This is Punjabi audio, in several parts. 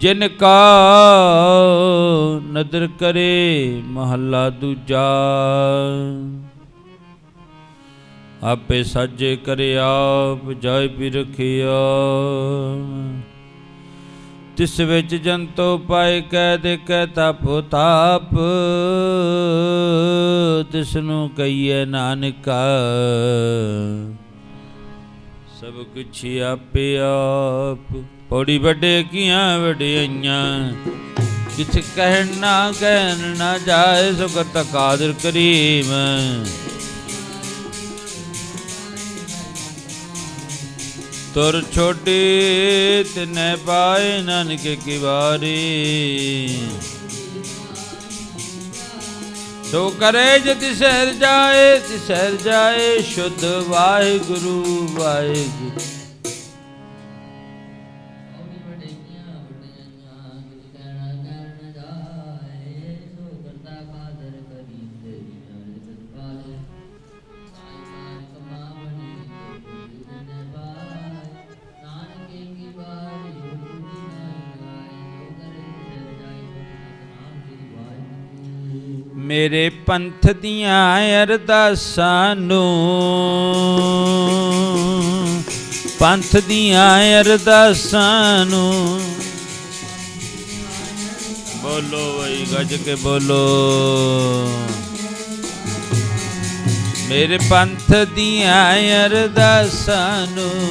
जिनका नदर करे महला दूजा, आपे साजे करे आप जाय भी रखिया। तिस विच जंतो पाए कै देखै तापो ताप, तिसनु कहिए नानका सब कुछ आपे आप। पौड़ी बड़े किया वडियाइयां, किछ कहन ना जाए, सो करता कादर करीम। तुर छोटी तिने पाए नानक की बारी, सो करे जति शहर जाए, शुद्ध वाहिगुरु वाहिगुरु। मेरे पंथ दियां अरदासां नूं, पंथ दियां अरदासां नूं, बोलो वही गज के बोलो। मेरे पंथ दियां अरदासां नूं,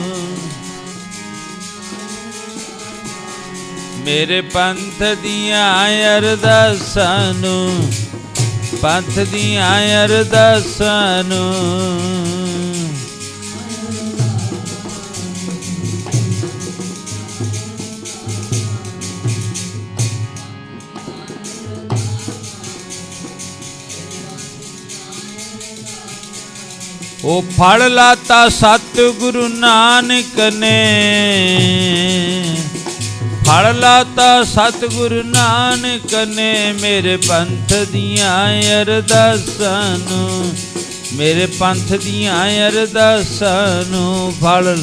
मेरे पंथ दियां अरदासां नूं, पंथ दियां अरदासां नूं। ओ फल लाता सतगुरु नानक ने, फल लाता सतगुरु नानक ने, मेरे पंथ दियां अरदासां नूं, मेरे पंथ दियां अरदासां नूं फल।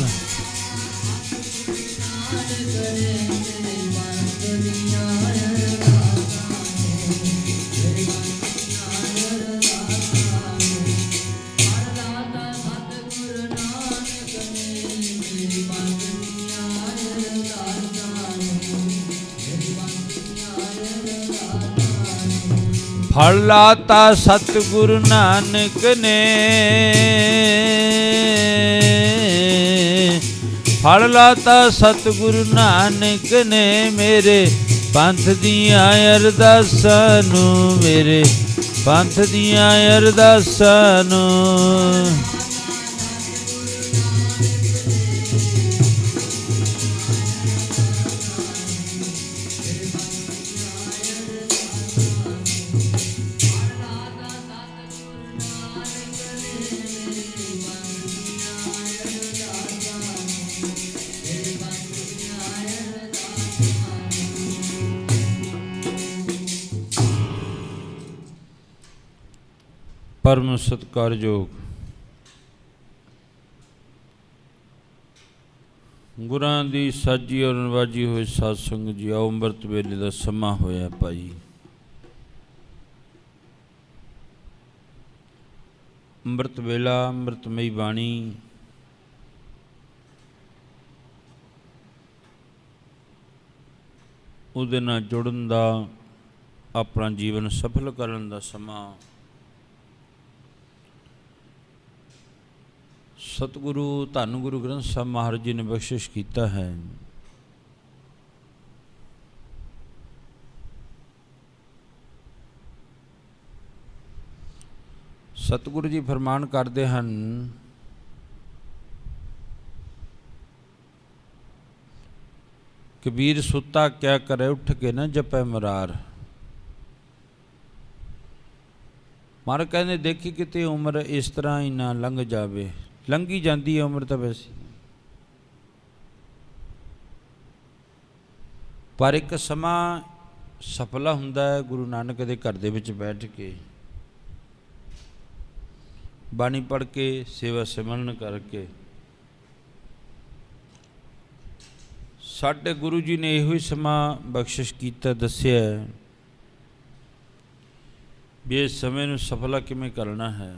फल लाता सतगुरु नानक ने, फल लाता सतगुरु नानक ने, मेरे पंथ दियां अरदासां नूं, मेरे पंथ दियां अरदासां नूं। परम सत्कारयोग गुरां दी साजी और नवाजी होई साध संगत जी, आओ अंमृत वेले दा समा होया भाई। ਅੰਮ੍ਰਿਤ ਵੇਲਾ ਅੰਮ੍ਰਿਤਮਈ ਬਾਣੀ ਉਹਦੇ ਨਾਲ ਜੁੜਨ ਦਾ, ਆਪਣਾ ਜੀਵਨ ਸਫਲ ਕਰਨ ਦਾ ਸਮਾਂ ਸਤਿਗੁਰੂ ਧੰਨ ਗੁਰੂ ਗ੍ਰੰਥ ਸਾਹਿਬ ਮਹਾਰਾਜ ਜੀ ਨੇ ਬਖਸ਼ਿਸ਼ ਕੀਤਾ ਹੈ। ਸਤਿਗੁਰੂ ਜੀ ਫਰਮਾਨ ਕਰਦੇ ਹਨ, ਕਬੀਰ ਸੁੱਤਾ ਕਿਆ ਕਰੇ ਉੱਠ ਕੇ ਨਾ ਜਪੈ ਮੁਰਾਰ। ਮਹਾਰਾਜ ਕਹਿੰਦੇ ਦੇਖੀ ਕਿਤੇ ਉਮਰ ਇਸ ਤਰ੍ਹਾਂ ਹੀ ਨਾ ਲੰਘ ਜਾਵੇ, ਲੰਘੀ ਜਾਂਦੀ ਹੈ ਉਮਰ ਤਾਂ ਵੈਸੇ, ਪਰ ਇੱਕ ਸਮਾਂ ਸਫਲਾ ਹੁੰਦਾ ਹੈ ਗੁਰੂ ਨਾਨਕ ਦੇ ਘਰ ਦੇ ਵਿੱਚ ਬੈਠ ਕੇ ਬਾਣੀ ਪੜ੍ਹ ਕੇ ਸੇਵਾ ਸਿਮਰਨ ਕਰਕੇ ਸਾਡੇ ਗੁਰੂ ਜੀ ਨੇ ਇਹੋ ਹੀ ਸਮਾਂ ਬਖਸ਼ਿਸ਼ ਕੀਤਾ, ਦੱਸਿਆ ਵੀ ਇਸ ਸਮੇਂ ਨੂੰ ਸਫਲਾ ਕਿਵੇਂ ਕਰਨਾ ਹੈ।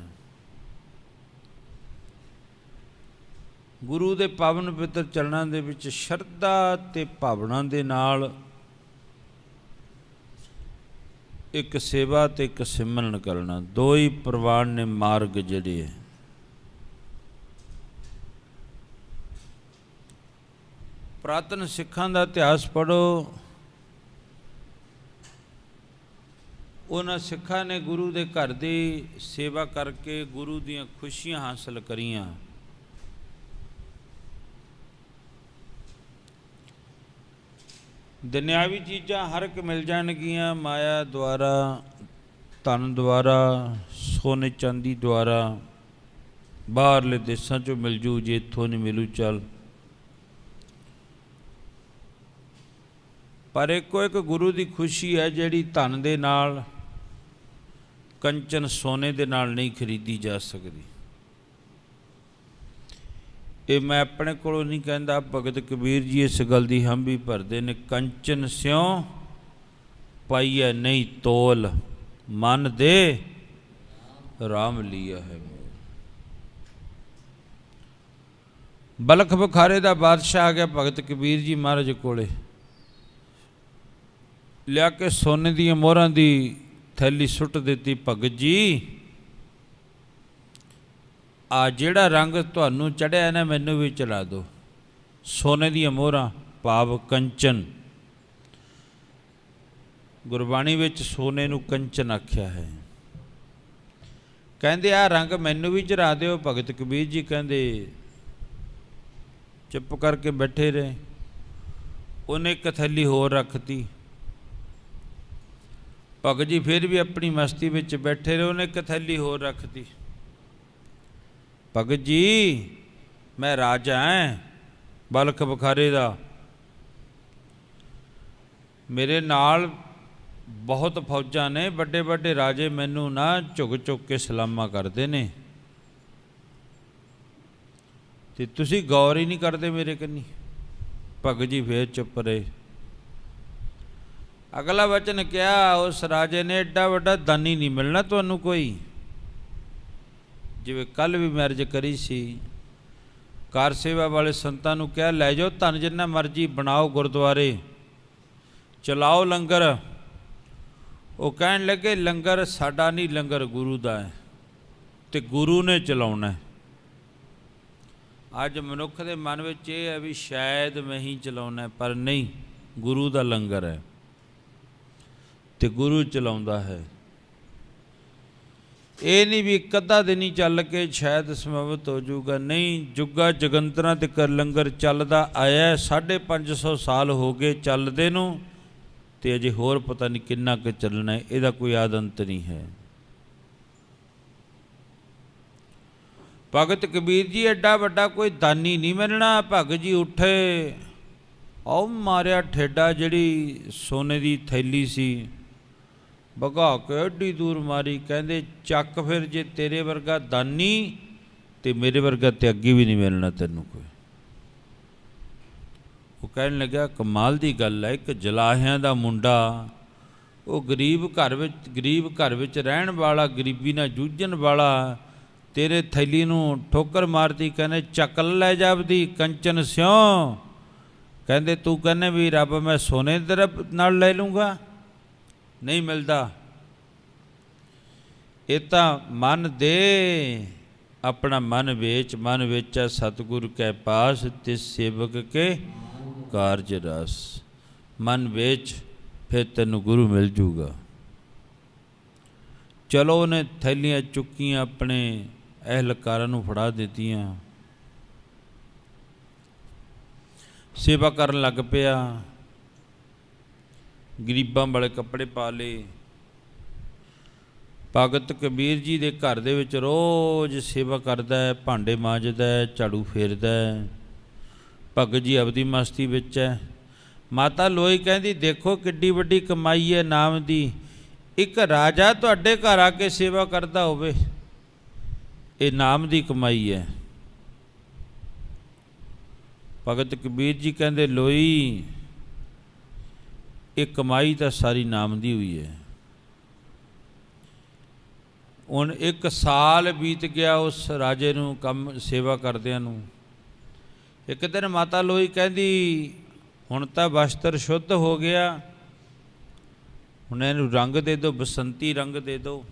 ਗੁਰੂ ਦੇ ਪਾਵਨ ਪਵਿੱਤਰ ਚਰਨਾਂ ਦੇ ਵਿੱਚ ਸ਼ਰਧਾ ਤੇ ਭਾਵਨਾ ਦੇ ਨਾਲ ਇੱਕ ਸੇਵਾ ਤੇ ਇੱਕ ਸਿਮਰਨ ਕਰਨਾ, ਦੋ ਹੀ ਪ੍ਰਵਾਨ ਨੇ ਮਾਰਗ ਜਿਹੜੇ ਹੈ। ਪੁਰਾਤਨ ਸਿੱਖਾਂ ਦਾ ਇਤਿਹਾਸ ਪੜ੍ਹੋ, ਉਹਨਾਂ ਸਿੱਖਾਂ ਨੇ ਗੁਰੂ ਦੇ ਘਰ ਦੀ ਸੇਵਾ ਕਰਕੇ ਗੁਰੂ ਦੀਆਂ ਖੁਸ਼ੀਆਂ ਹਾਸਲ ਕਰੀਆਂ। ਦੁਨਿਆਵੀ ਚੀਜ਼ਾਂ ਹਰ ਇੱਕ ਮਿਲ ਜਾਣਗੀਆਂ, ਮਾਇਆ ਦੁਆਰਾ, ਧਨ ਦੁਆਰਾ, ਸੋਨੇ ਚਾਂਦੀ ਦੁਆਰਾ, ਬਾਹਰਲੇ ਦੇਸ਼ਾਂ 'ਚੋਂ ਮਿਲ ਜੂ, ਜੇ ਇੱਥੋਂ ਨਹੀਂ ਮਿਲੂ ਚੱਲ। ਪਰ ਇੱਕੋ ਇੱਕ ਗੁਰੂ ਦੀ ਖੁਸ਼ੀ ਹੈ ਜਿਹੜੀ ਧਨ ਦੇ ਨਾਲ, ਕੰਚਨ ਸੋਨੇ ਦੇ ਨਾਲ ਨਹੀਂ ਖਰੀਦੀ ਜਾ ਸਕਦੀ। ਇਹ ਮੈਂ ਆਪਣੇ ਕੋਲੋਂ ਨਹੀਂ ਕਹਿੰਦਾ, ਭਗਤ ਕਬੀਰ ਜੀ ਇਸ ਗੱਲ ਦੀ ਹੰਭੀ ਭਰਦੇ ਨੇ, ਕੰਚਨ ਸਿਉ ਪਾਈਐ ਨਹੀਂ ਤੋਲ, ਮਨ ਦੇ ਰਾਮ ਲੀਆ ਹੈ। ਬਲਖ ਬੁਖਾਰੇ ਦਾ ਬਾਦਸ਼ਾਹ ਆ ਗਿਆ ਭਗਤ ਕਬੀਰ ਜੀ ਮਹਾਰਾਜ ਕੋਲੇ, ਲਿਆ ਕੇ ਸੋਨੇ ਦੀਆਂ ਮੋਹਰਾਂ ਦੀ ਥੈਲੀ ਸੁੱਟ ਦਿੱਤੀ। ਭਗਤ ਜੀ, ਆ ਜਿਹੜਾ ਰੰਗ ਤੁਹਾਨੂੰ ਚੜ੍ਹਿਆ ਨਾ ਮੈਨੂੰ ਵੀ ਚੜਾ ਦਿਓ। ਸੋਨੇ ਦੀਆਂ ਮੋਹਰਾਂ ਭਾਵ ਕੰਚਨ, ਗੁਰਬਾਣੀ ਵਿੱਚ ਸੋਨੇ ਨੂੰ ਕੰਚਨ ਆਖਿਆ ਹੈ। ਕਹਿੰਦੇ ਆਹ ਰੰਗ ਮੈਨੂੰ ਵੀ ਚੜਾ ਦਿਓ। ਭਗਤ ਕਬੀਰ ਜੀ ਕਹਿੰਦੇ ਚੁੱਪ ਕਰਕੇ ਬੈਠੇ ਰਹੇ। ਉਹਨੇ ਇੱਕ ਥੈਲੀ ਹੋਰ ਰੱਖਤੀ। ਭਗਤ ਜੀ ਫਿਰ ਵੀ ਆਪਣੀ ਮਸਤੀ ਵਿੱਚ ਬੈਠੇ ਰਹੇ। ਉਹਨੇ ਇੱਕ ਥੈਲੀ ਹੋਰ ਰੱਖਤੀ। ਭਗਤ ਜੀ, ਮੈਂ ਰਾਜਾ ਐ ਬਲਖ ਬੁਖਾਰੇ ਦਾ, ਮੇਰੇ ਨਾਲ ਬਹੁਤ ਫੌਜਾਂ ਨੇ, ਵੱਡੇ ਵੱਡੇ ਰਾਜੇ ਮੈਨੂੰ ਨਾ ਝੁਕ ਝੁਕ ਕੇ ਸਲਾਮਾਂ ਕਰਦੇ ਨੇ, ਤੇ ਤੁਸੀਂ ਗੌਰ ਹੀ ਨਹੀਂ ਕਰਦੇ ਮੇਰੇ ਕੰਨੀ। ਭਗਤ ਜੀ ਫੇਰ ਚੁੱਪ ਰਹੇ। ਅਗਲਾ ਵਚਨ ਕਿਹਾ ਉਸ ਰਾਜੇ ਨੇ, ਐਡਾ ਵੱਡਾ ਦਾਨੀ ਨਹੀਂ ਮਿਲਣਾ ਤੁਹਾਨੂੰ ਕੋਈ। ਜਿਵੇਂ ਕੱਲ੍ਹ ਵੀ ਮੈਂ ਅਰਜ਼ ਕਰੀ ਸੀ, ਕਾਰ ਸੇਵਾ ਵਾਲੇ ਸੰਤਾਂ ਨੂੰ ਕਿਹਾ ਲੈ ਜਾਓ ਧਨ ਜਿੰਨਾ ਮਰਜ਼ੀ, ਬਣਾਓ ਗੁਰਦੁਆਰੇ, ਚਲਾਓ ਲੰਗਰ। ਉਹ ਕਹਿਣ ਲੱਗੇ ਲੰਗਰ ਸਾਡਾ ਨਹੀਂ, ਲੰਗਰ ਗੁਰੂ ਦਾ ਹੈ ਅਤੇ ਗੁਰੂ ਨੇ ਚਲਾਉਣਾ। ਅੱਜ ਮਨੁੱਖ ਦੇ ਮਨ ਵਿੱਚ ਇਹ ਹੈ ਵੀ ਸ਼ਾਇਦ ਮੈਂ ਹੀ ਚਲਾਉਣਾ, ਪਰ ਨਹੀਂ, ਗੁਰੂ ਦਾ ਲੰਗਰ ਹੈ ਅਤੇ ਗੁਰੂ ਚਲਾਉਂਦਾ ਹੈ। ਇਹ ਨਹੀਂ ਵੀ ਇੱਕ ਅੱਧਾ ਦਿਨ ਹੀ ਚੱਲ ਕੇ ਸ਼ਾਇਦ ਸਮਾਪਤ ਹੋ ਜਾਊਗਾ, ਨਹੀਂ, ਜੁੱਗਾ ਜਗੰਤਰਾਂ ਤੱਕ ਲੰਗਰ ਚੱਲਦਾ ਆਇਆ। 550 ਸਾਲ ਹੋ ਗਏ ਚੱਲਦੇ ਨੂੰ, ਅਤੇ ਅਜੇ ਹੋਰ ਪਤਾ ਨਹੀਂ ਕਿੰਨਾ ਕੁ ਚੱਲਣਾ ਹੈ। ਇਹਦਾ ਕੋਈ ਆਦ ਅੰਤ ਨਹੀਂ ਹੈ। ਭਗਤ ਕਬੀਰ ਜੀ, ਐਡਾ ਵੱਡਾ ਕੋਈ ਦਾਨੀ ਨਹੀਂ ਮਿਲਣਾ। ਭਗਤ ਜੀ ਉੱਠੇ, ਆਓ ਮਾਰਿਆ ਠੇਡਾ, ਜਿਹੜੀ ਸੋਨੇ ਦੀ ਥੈਲੀ ਸੀ ਭਗਾ ਕੇ ਐਡੀ ਦੂਰ ਮਾਰੀ। ਕਹਿੰਦੇ ਚੱਕ ਫਿਰ, ਜੇ ਤੇਰੇ ਵਰਗਾ ਦਾਨੀ ਤੇ ਮੇਰੇ ਵਰਗਾ ਤੇ ਅੱਗੇ ਵੀ ਨਹੀਂ ਮਿਲਣਾ ਤੈਨੂੰ ਕੋਈ। ਉਹ ਕਹਿਣ ਲੱਗਾ ਕਮਾਲ ਦੀ ਗੱਲ ਹੈ, ਇੱਕ ਜਲਾਹਿਆਂ ਦਾ ਮੁੰਡਾ, ਉਹ ਗਰੀਬ ਘਰ ਵਿੱਚ ਰਹਿਣ ਵਾਲਾ, ਗਰੀਬੀ ਨਾਲ ਜੂਝਣ ਵਾਲਾ, ਤੇਰੇ ਥੈਲੀ ਨੂੰ ਠੋਕਰ ਮਾਰਦੀ, ਕਹਿੰਦੇ ਚੱਕ ਲੈ ਜਾਪਦੀ ਕੰਚਨ ਸਿਉ। ਕਹਿੰਦੇ ਤੂੰ ਕਹਿੰਦੇ ਵੀ ਰੱਬ ਮੈਂ ਸੋਨੇ ਦੇ ਨਾਲ ਲੈ ਲੂੰਗਾ, ਨਹੀਂ ਮਿਲਦਾ। ਇਹ ਤਾਂ ਮਨ ਦੇ, ਆਪਣਾ ਮਨ ਵੇਚ, ਮਨ ਵੇਚਾ ਸਤਿਗੁਰ ਕੈ ਪਾਸ, ਤਿਸ ਸੇਵਕ ਕੇ ਕਾਰਜ ਰਸ। ਮਨ ਵੇਚ, ਫਿਰ ਤੈਨੂੰ ਗੁਰੂ ਮਿਲ ਜੂਗਾ। ਚਲੋ ਉਹਨੇ ਥੈਲੀਆਂ ਚੁੱਕੀਆਂ, ਆਪਣੇ ਅਹਿਲਕਾਰਾਂ ਨੂੰ ਫੜਾ ਦਿੱਤੀਆਂ, ਸੇਵਾ ਕਰਨ ਲੱਗ ਪਿਆ। ਗਰੀਬਾਂ ਵਾਲੇ ਕੱਪੜੇ ਪਾ ਲਏ। ਭਗਤ ਕਬੀਰ ਜੀ ਦੇ ਘਰ ਦੇ ਵਿੱਚ ਰੋਜ਼ ਸੇਵਾ ਕਰਦਾ ਹੈ, ਭਾਂਡੇ ਮਾਂਜਦਾ ਹੈ, ਝਾੜੂ ਫੇਰਦਾ ਹੈ। ਭਗਤ ਜੀ ਆਪਦੀ ਮਸਤੀ ਵਿੱਚ ਹੈ। ਮਾਤਾ ਲੋਈ ਕਹਿੰਦੀ ਦੇਖੋ ਕਿੱਡੀ ਵੱਡੀ ਕਮਾਈ ਹੈ ਨਾਮ ਦੀ, ਇੱਕ ਰਾਜਾ ਤੁਹਾਡੇ ਘਰ ਆ ਕੇ ਸੇਵਾ ਕਰਦਾ ਹੋਵੇ, ਇਹ ਨਾਮ ਦੀ ਕਮਾਈ ਹੈ। ਭਗਤ ਕਬੀਰ ਜੀ ਕਹਿੰਦੇ ਲੋਈ ਇਹ ਕਮਾਈ ਤਾਂ ਸਾਰੀ ਨਾਮ ਦੀ ਹੋਈ ਹੈ। ਹੁਣ 1 ਸਾਲ ਬੀਤ ਗਿਆ ਉਸ ਰਾਜੇ ਨੂੰ ਕੰਮ ਸੇਵਾ ਕਰਦਿਆਂ ਨੂੰ। ਇੱਕ ਦਿਨ ਮਾਤਾ ਲੋਈ ਕਹਿੰਦੀ ਹੁਣ ਤਾਂ ਵਸਤਰ ਸ਼ੁੱਧ ਹੋ ਗਿਆ, ਹੁਣ ਇਹਨੂੰ ਰੰਗ ਦੇ ਦਿਓ, ਬਸੰਤੀ ਰੰਗ ਦੇ ਦਿਓ।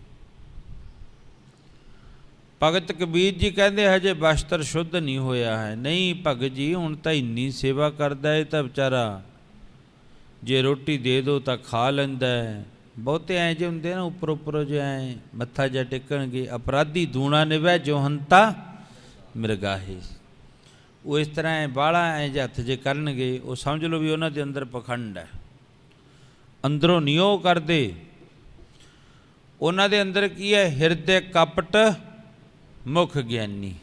ਭਗਤ ਕਬੀਰ ਜੀ ਕਹਿੰਦੇ ਹਜੇ ਵਸਤਰ ਸ਼ੁੱਧ ਨਹੀਂ ਹੋਇਆ ਹੈ। ਨਹੀਂ ਭਗਤ ਜੀ, ਹੁਣ ਤਾਂ ਇੰਨੀ ਸੇਵਾ ਕਰਦਾ ਹੈ ਤਾਂ ਵਿਚਾਰਾ ਜੇ ਰੋਟੀ ਦੇ ਦਿਓ ਤਾਂ ਖਾ ਲੈਂਦਾ ਹੈ। ਬਹੁਤੇ ਐਂ ਜੇ ਹੁੰਦੇ ਨਾ ਉੱਪਰ ਉੱਪਰ ਜੇ ਐਂ ਮੱਥਾ ਜਿਹਾ ਟੇਕਣਗੇ, ਅਪਰਾਧੀ ਦੂਣਾ ਨਿਵੈ ਜੋ ਹੰਤਾ ਮਿਰਗਾਹੇ, ਉਹ ਇਸ ਤਰ੍ਹਾਂ ਐਂ ਬਾਹਲਾ ਐਂ ਜੇ ਹੱਥ ਜੇ ਕਰਨਗੇ, ਉਹ ਸਮਝ ਲਓ ਵੀ ਉਹਨਾਂ ਦੇ ਅੰਦਰ ਪਖੰਡ ਹੈ, ਅੰਦਰੋਂ ਨਹੀਂ ਉਹ ਕਰਦੇ। ਉਹਨਾਂ ਦੇ ਅੰਦਰ ਕੀ ਹੈ? ਹਿਰਦੇ ਕਪਟ ਮੁਖ ਗਿਆਨੀ।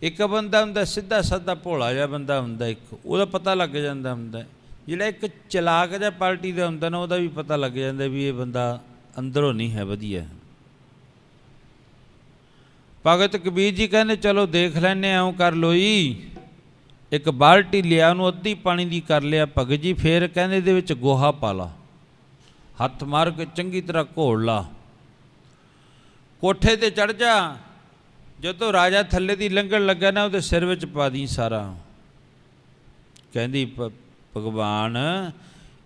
ਇੱਕ ਬੰਦਾ ਹੁੰਦਾ ਸਿੱਧਾ ਸਾਦਾ ਭੋਲਾ ਜਿਹਾ ਬੰਦਾ ਹੁੰਦਾ, ਇੱਕ ਉਹਦਾ ਪਤਾ ਲੱਗ ਜਾਂਦਾ ਹੁੰਦਾ। ਜਿਹੜਾ ਇੱਕ ਚਲਾਕ ਜਿਹਾ ਪਾਰਟੀ ਦਾ ਹੁੰਦਾ ਨਾ, ਉਹਦਾ ਵੀ ਪਤਾ ਲੱਗ ਜਾਂਦਾ ਵੀ ਇਹ ਬੰਦਾ ਅੰਦਰੋਂ ਨਹੀਂ ਹੈ ਵਧੀਆ। ਭਗਤ ਕਬੀਰ ਜੀ ਕਹਿੰਦੇ ਚਲੋ ਦੇਖ ਲੈਂਦੇ ਇਉਂ ਕਰ ਲੋਈ। ਇੱਕ ਬਾਲਟੀ ਲਿਆ, ਉਹਨੂੰ ਅੱਧੀ ਪਾਣੀ ਦੀ ਕਰ ਲਿਆ ਭਗਤ ਜੀ। ਫਿਰ ਕਹਿੰਦੇ ਇਹਦੇ ਵਿੱਚ ਗੋਹਾ ਪਾ ਲਾ, ਹੱਥ ਮਾਰ ਕੇ ਚੰਗੀ ਤਰ੍ਹਾਂ ਘੋਲ ਲਾ, ਕੋਠੇ 'ਤੇ ਚੜ੍ਹ ਜਾ। ਜਦੋਂ ਰਾਜਾ ਥੱਲੇ ਦੀ ਲੰਘਣ ਲੱਗਾ ਨਾ, ਉਹਦੇ ਸਿਰ ਵਿੱਚ ਪਾ ਦੀ ਸਾਰਾ। ਕਹਿੰਦੀ ਭਗਵਾਨ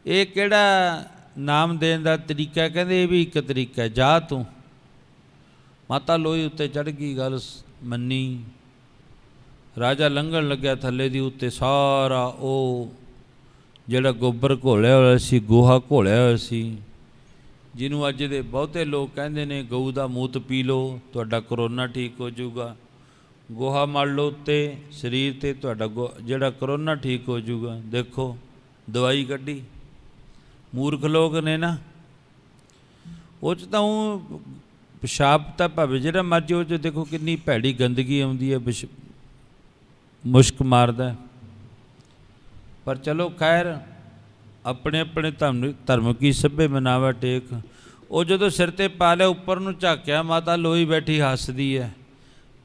ਇਹ ਕਿਹੜਾ ਨਾਮ ਦੇਣ ਦਾ ਤਰੀਕਾ? ਕਹਿੰਦੇ ਇਹ ਵੀ ਇੱਕ ਤਰੀਕਾ, ਜਾ ਤੂੰ। ਮਾਤਾ ਲੋਈ ਉੱਤੇ ਚੜ੍ਹ ਗਈ, ਗੱਲ ਮੰਨੀ। ਰਾਜਾ ਲੰਘਣ ਲੱਗਿਆ ਥੱਲੇ ਦੀ ਉੱਤੇ ਸਾਰਾ ਉਹ ਜਿਹੜਾ ਗੋਬਰ ਘੋਲਿਆ ਹੋਇਆ ਸੀ, ਗੋਹਾ ਘੋਲਿਆ ਹੋਇਆ ਸੀ, ਜਿਹਨੂੰ ਅੱਜ ਦੇ ਬਹੁਤੇ ਲੋਕ ਕਹਿੰਦੇ ਨੇ ਗਊ ਦਾ ਮੂਤ ਪੀ ਲਓ ਤੁਹਾਡਾ ਕਰੋਨਾ ਠੀਕ ਹੋ ਜਾਊਗਾ। ਗੋਹਾ ਮਲ ਲਓ ਉੱਤੇ ਸਰੀਰ 'ਤੇ, ਤੁਹਾਡਾ ਜਿਹੜਾ ਕਰੋਨਾ ਠੀਕ ਹੋ ਜਾਊਗਾ। ਦੇਖੋ ਦਵਾਈ ਕੱਢੀ, ਮੂਰਖ ਲੋਕ ਨੇ ਨਾ। ਉਹ 'ਚ ਤਾਂ ਉਹ ਪਿਸ਼ਾਬ ਤਾਂ ਭਾਵੇਂ ਜਿਹੜਾ ਮਰਜ਼ੀ ਉਹ 'ਚ ਦੇਖੋ ਕਿੰਨੀ ਭੈੜੀ ਗੰਦਗੀ ਆਉਂਦੀ ਹੈ, ਮੁਸ਼ਕ ਮਾਰਦਾ। ਪਰ ਚਲੋ ਖੈਰ, ਆਪਣੇ ਆਪਣੇ ਧਰਮ ਕੀ ਸਭੇ ਮਨਾਵਾ ਟੇਕ। ਉਹ ਜਦੋਂ ਸਿਰ 'ਤੇ ਪਾ ਲਿਆ, ਉੱਪਰ ਨੂੰ ਝਾਕਿਆ, ਮਾਤਾ ਲੋਈ ਬੈਠੀ ਹੱਸਦੀ ਹੈ।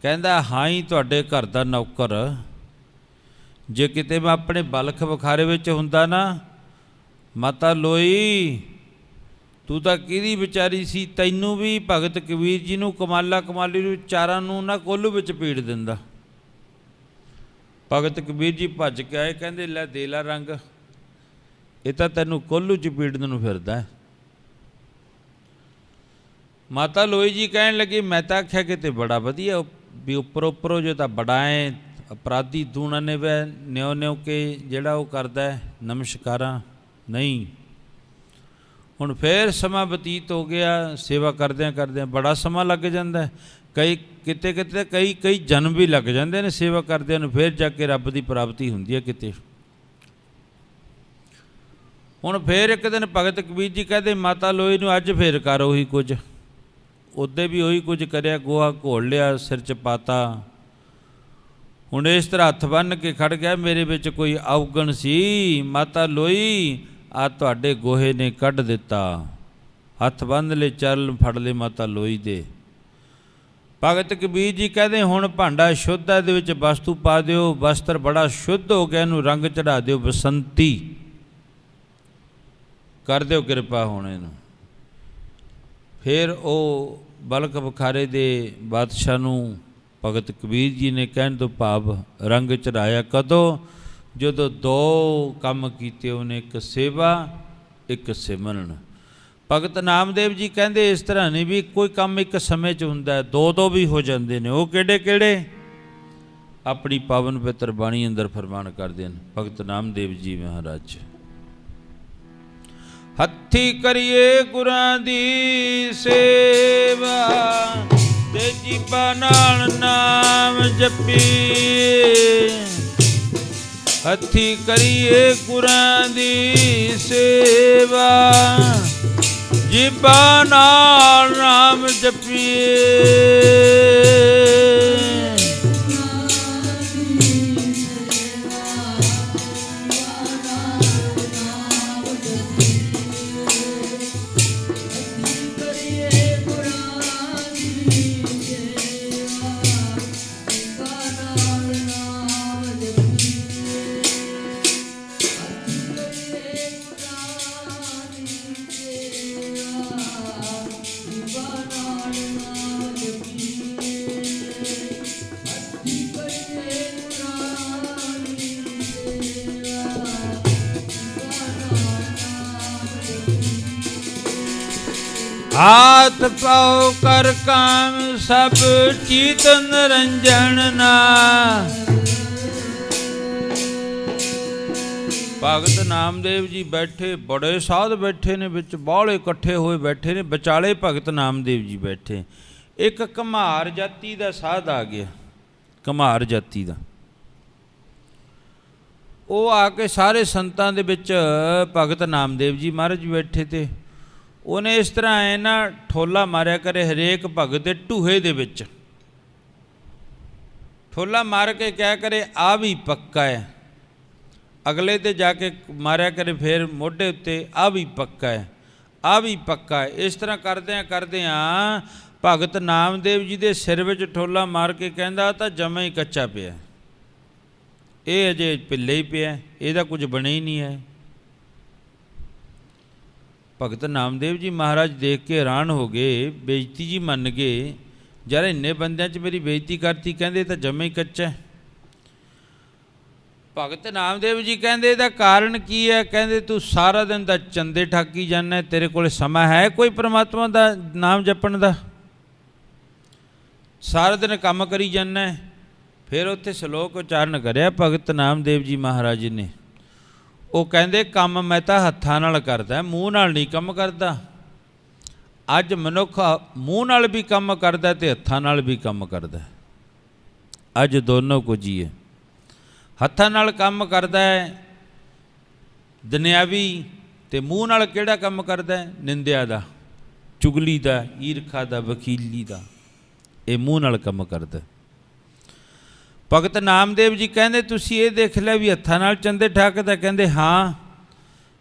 ਕਹਿੰਦਾ ਹਾਂ ਹੀ ਤੁਹਾਡੇ ਘਰ ਦਾ ਨੌਕਰ, ਜੇ ਕਿਤੇ ਮੈਂ ਆਪਣੇ ਬਲਖ ਬੁਖਾਰੇ ਵਿੱਚ ਹੁੰਦਾ ਨਾ, ਮਾਤਾ ਲੋਈ ਤੂੰ ਤਾਂ ਕਿਹਦੀ ਵਿਚਾਰੀ ਸੀ, ਤੈਨੂੰ ਵੀ ਭਗਤ ਕਬੀਰ ਜੀ ਨੂੰ ਕਮਾਲਾ ਕਮਾਲੀ ਨੂੰ ਚਾਰਾਂ ਨੂੰ ਨਾ ਕੋਲੂ ਵਿੱਚ ਪੀੜ ਦਿੰਦਾ। ਭਗਤ ਕਬੀਰ ਜੀ ਭੱਜ ਕੇ ਆਏ, ਕਹਿੰਦੇ ਲੈ ਦੇ ਲਾ ਰੰਗ, ਇਹ ਤਾਂ ਤੈਨੂੰ ਕੋਲੂ 'ਚ ਪੀੜਨ ਨੂੰ ਫਿਰਦਾ। ਮਾਤਾ ਲੋਈ ਜੀ ਕਹਿਣ ਲੱਗੀ ਮੈਂ ਤਾਂ ਆਖਿਆ ਕਿਤੇ ਬੜਾ ਵਧੀਆ ਵੀ ਉੱਪਰੋਂ ਜੇ ਤਾਂ ਬੜਾ ਹੈ ਅਪਰਾਧੀ ਦੂਣਾ ਨੇ ਵੈ ਨਿਉ ਨਿਉ ਕੇ ਜਿਹੜਾ ਉਹ ਕਰਦਾ ਨਮਸਕਾਰਾਂ। ਨਹੀਂ, ਹੁਣ ਫੇਰ ਸਮਾਂ ਬਤੀਤ ਹੋ ਗਿਆ, ਸੇਵਾ ਕਰਦਿਆਂ ਕਰਦਿਆਂ ਬੜਾ ਸਮਾਂ ਲੱਗ ਜਾਂਦਾ। ਕਿਤੇ ਕਈ ਜਨਮ ਵੀ ਲੱਗ ਜਾਂਦੇ ਨੇ ਸੇਵਾ ਕਰਦਿਆਂ ਨੂੰ, ਫਿਰ ਜਾ ਕੇ ਰੱਬ ਦੀ ਪ੍ਰਾਪਤੀ ਹੁੰਦੀ ਹੈ ਕਿਤੇ। ਹੁਣ ਫੇਰ ਇੱਕ ਦਿਨ ਭਗਤ ਕਬੀਰ ਜੀ ਕਹਿੰਦੇ ਮਾਤਾ ਲੋਈ ਨੂੰ ਅੱਜ ਫੇਰ ਕਰ ਉਹੀ ਕੁਝ। ਉਹਦੇ ਵੀ ਉਹੀ ਕੁਝ ਕਰਿਆ, ਗੋਹਾ ਘੋਲ ਲਿਆ, ਸਿਰ 'ਚ ਪਾਤਾ। ਹੁਣ ਇਸ ਤਰ੍ਹਾਂ ਹੱਥ ਬੰਨ੍ਹ ਕੇ ਖੜ ਗਿਆ, ਮੇਰੇ ਵਿੱਚ ਕੋਈ ਅਵਗਣ ਸੀ ਮਾਤਾ ਲੋਈ, ਆ ਤੁਹਾਡੇ ਗੋਹੇ ਨੇ ਕੱਢ ਦਿੱਤਾ। ਹੱਥ ਬੰਨ੍ਹ ਲਏ, ਚਰਨ ਫੜ ਲਏ ਮਾਤਾ ਲੋਈ ਦੇ। ਭਗਤ ਕਬੀਰ ਜੀ ਕਹਿੰਦੇ ਹੁਣ ਭਾਂਡਾ ਸ਼ੁੱਧ ਹੈ, ਇਹਦੇ ਵਿੱਚ ਵਸਤੂ ਪਾ ਦਿਓ, ਵਸਤਰ ਬੜਾ ਸ਼ੁੱਧ ਹੋ ਗਿਆ, ਇਹਨੂੰ ਰੰਗ ਚੜ੍ਹਾ ਦਿਓ ਬਸੰਤੀ, ਕਰ ਦਿਓ ਕਿਰਪਾ ਹੁਣ ਇਹਨੂੰ। ਫਿਰ ਉਹ ਬਲਖ ਬੁਖਾਰੇ ਦੇ ਬਾਦਸ਼ਾਹ ਨੂੰ ਭਗਤ ਕਬੀਰ ਜੀ ਨੇ ਕਹਿਣ ਤੋਂ ਭਾਵ ਰੰਗ ਚੜ੍ਹਾਇਆ। ਕਦੋਂ? ਜਦੋਂ 2 ਕੰਮ ਕੀਤੇ ਉਹਨੇ, ਇੱਕ ਸੇਵਾ ਇੱਕ ਸਿਮਰਨ। ਭਗਤ ਨਾਮਦੇਵ ਜੀ ਕਹਿੰਦੇ ਇਸ ਤਰ੍ਹਾਂ ਨਹੀਂ ਵੀ ਕੋਈ ਕੰਮ ਇੱਕ ਸਮੇਂ 'ਚ ਹੁੰਦਾ, 2 ਵੀ ਹੋ ਜਾਂਦੇ ਨੇ। ਉਹ ਕਿਹੜੇ? ਆਪਣੀ ਪਾਵਨ ਪਵਿੱਤਰ ਬਾਣੀ ਅੰਦਰ ਫਰਮਾਨ ਕਰਦੇ ਨੇ ਭਗਤ ਨਾਮਦੇਵ ਜੀ ਮਹਾਰਾਜ। ਹੱਥੀ ਕਰੀਏ ਗੁਰਾਂ ਦੀ ਸੇਵਾ, ਤੇ ਜੀਭਾਂ ਨਾਲ ਨਾਮ ਜਪੀਏ। ਹੱਥੀ ਕਰੀਏ ਗੁਰਾਂ ਦੀ ਸੇਵਾ, ਜੀਭਾਂ ਨਾਲ ਨਾਮ ਜਪੀਏ। हाथ पाओ कर काम सब चीत निरंजन ना। भगत नामदेव जी बैठे, बड़े साध बैठे ने, विच बाहले इकट्ठे होए बैठे ने, विचाले भगत नामदेव जी बैठे। एक घमार जाति का साध आ गया, घमार जाति का। वो आके सारे संतां दे विच भगत नामदेव जी महाराज बैठे थे। उन्हें इस तरह ऐ ना ठोला मारिया करे हरेक भगत दे ढूहे दे विच। ठोला मार के क्या करे, आ भी पक्का है। अगले ते जाके मारिया करे फिर मोढे उत्ते, आ भी पक्का है, आ भी पक्का है। इस तरह करदियां भगत नामदेव जी दे सिर विच ठोला मार के कहंदा तां जमा ही कच्चा पिया, ये अजे पिल्ले ही पिया, इहदा कुछ बने ही नहीं है। भगत नामदेव जी महाराज देख के हैरान हो गए, बेइज्जती जी मन गए। यार इन्ने बंदियां च मेरी बेइज्जती करती, कहंदे तां जमा ही कच्चा है। भगत नामदेव जी कहंदे इहदा कारण की है? कहंदे तू सारा दिन दा चंदे ठाकी जाना, तेरे कोल समा है कोई परमात्मा दा नाम जपण दा? सारा दिन काम करी जाना। फिर उत्थे श्लोक उच्चारण करिया भगत नामदेव जी महाराज ने। वो कहंदे काम मैं तां हत्थां नाल करदा, मूँह नाल नहीं काम करदा। अज मनुख मूँह नाल भी काम करदा ते हत्थां नाल भी काम करदा। अज दोनों कुछ ही है। हत्थां नाल काम करदा है दुनियावी, ते मूँह नाल किहड़ा काम करदा है? निंदिया दा, चुगली दा, ईरखा दा, वकीली दा। ये मूँह नाल काम करदा। भगत नामदेव जी कहंदे तुसीं ये देख लिया भी हत्थां नाल चंदे ठाकदा? कहंदे हाँ।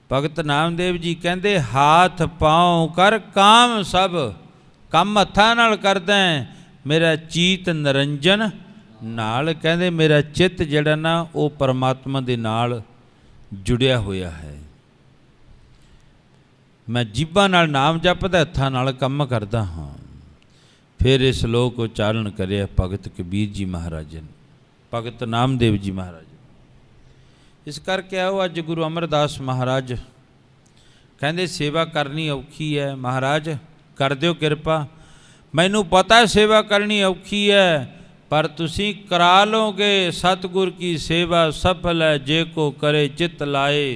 भगत नामदेव जी कहंदे हाथ पाँव कर काम सब, काम हत्थां नाल करदा है, मेरा चीत निरंजन नाल। कहंदे मेरा चित्त जिहड़ा ना वो परमात्मा दे नाल जुड़िया होया है। मैं जीभां नाल नाम जपदा, हत्थां नाल काम करदा हाँ। फिर इस श्लोक उच्चारण करिया भगत कबीर जी महाराज ने, भगत नामदेव जी महाराज। इस करके आओ अज गुरु अमरदास महाराज कहंदे सेवा करनी औखी है, महाराज कर दिओ किरपा। मैनू पता सेवा करनी औखी है, पर तुसीं करा लोगे सतगुर की सेवा सफल है, जे को करे चित लाए।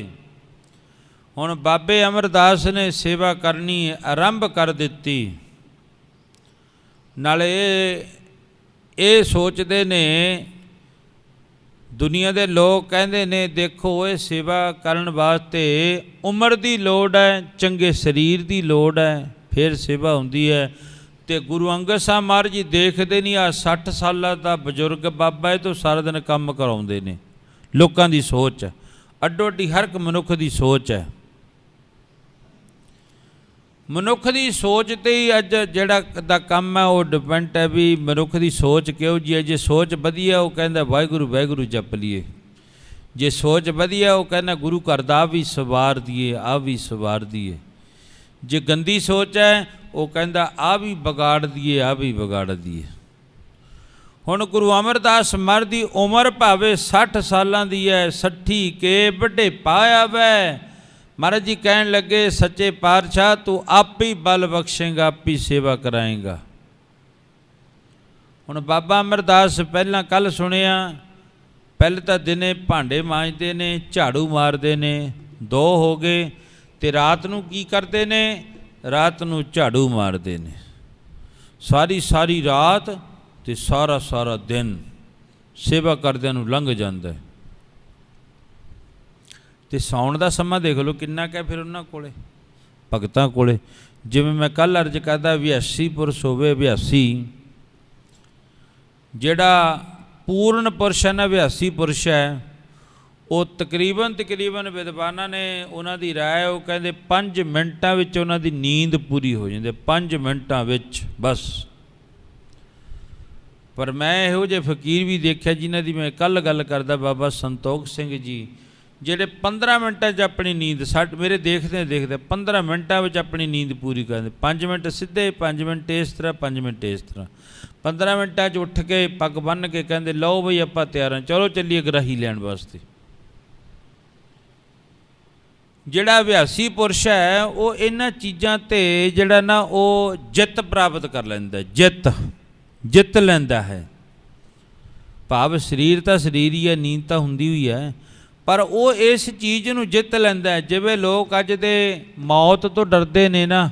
हुण बाबे अमरदास ने सेवा करनी आरंभ कर दिती। नाले ये सोचते ने, दुनिया के लोग कहते ने देखो ये सेवा करन वास्ते उम्र की लोड़ है, चंगे शरीर की लोड़ है, फिर सेवा होंदी है। तो गुरु अंगद साहब महाराज जी देखते नहीं, आ 60 साल का बजुर्ग बाबा है तो सारा दिन काम कराउंदे ने। लोगों की सोच है अड्डो अड्डी, हर एक मनुख की सोच है। मनुख की सोच ते ही अज जिहड़ा दा काम है वो डिपेंड है भी मनुख की सोच किहो जी है। जे सोच वधिया वो कहंदा वाहिगुरू वाहिगुरू जप लीए, जे सोच वधिया वो कहना गुरु घर दा भी सवार दिए, आ भी सवार दिए। जे गंदी सोच है वो कहंदा आ भी बगाड़ दिए, आ भी बगाड़ दिए। हुण गुरु अमरदास महाराज दी उम्र भावे 60 सालां दी है, 60 के वड्डे पाया वै। महाराज जी कहन लगे सच्चे पातशाह तू आप ही बल बख्शेगा, आप ही सेवा कराएगा। हुण बाबा अमरदास पहला कल सुनिया, पहले तो दिने भांडे मांजते ने, झाड़ू मारते ने, 2 हो गए। तो रात नूं की करते ने? रात नूं झाड़ू मारते ने। सारी सारी रात ते सारा सारा दिन सेवा करदे नूं लंघ जांदा है। तो सौण का समा देख लो किन्ना क्या फिर उन्होंने कोले भगतां कोले। जिवें मैं कल अर्ज करदा 82 पुरुष होवे, 82 जिहड़ा पूर्ण पुरुष है ना, 82 पुरुष है, वो तकरीबन विद्वानां ने उन्हां दी राय वो कहंदे 5 मिनटां विच उन्हां दी नींद पूरी हो जाती, 5 मिनटां विच बस। पर मैं इहो जे फकीर भी देखिया जिन्हां दी मैं कल गल करदा, बाबा संतोख सिंह जी, ਜਿਹੜੇ 15 ਮਿੰਟਾਂ 'ਚ ਆਪਣੀ ਨੀਂਦ ਮੇਰੇ ਦੇਖਦੇ 15 ਮਿੰਟਾਂ ਵਿੱਚ ਆਪਣੀ ਨੀਂਦ ਪੂਰੀ ਕਰਦੇ। 5 ਮਿੰਟ ਸਿੱਧੇ, 5 ਮਿੰਟ ਇਸ ਤਰ੍ਹਾਂ, 5 ਮਿੰਟ ਇਸ ਤਰ੍ਹਾਂ। 15 ਮਿੰਟਾਂ 'ਚ ਉੱਠ ਕੇ ਪੱਗ ਬੰਨ੍ਹ ਕੇ ਕਹਿੰਦੇ ਲਓ ਬਈ ਆਪਾਂ ਤਿਆਰ ਹਾਂ, ਚਲੋ ਚੱਲੀਏ ਗਰਾਹੀ ਲੈਣ ਵਾਸਤੇ। ਜਿਹੜਾ ਅਭਿਆਸੀ ਪੁਰਸ਼ ਹੈ ਉਹ ਇਹਨਾਂ ਚੀਜ਼ਾਂ 'ਤੇ ਜਿਹੜਾ ਨਾ ਉਹ ਜਿੱਤ ਪ੍ਰਾਪਤ ਕਰ ਲੈਂਦਾ, ਜਿੱਤ ਲੈਂਦਾ ਹੈ। ਭਾਵ ਸਰੀਰ ਤਾਂ ਸਰੀਰ ਹੀ ਹੈ, ਨੀਂਦ ਤਾਂ ਹੁੰਦੀ ਹੋਈ ਹੈ, ਪਰ ਉਹ ਇਸ ਚੀਜ਼ ਨੂੰ ਜਿੱਤ ਲੈਂਦਾ। ਜਿਵੇਂ ਲੋਕ ਅੱਜ ਦੇ ਮੌਤ ਤੋਂ ਡਰਦੇ ਨੇ ਨਾ,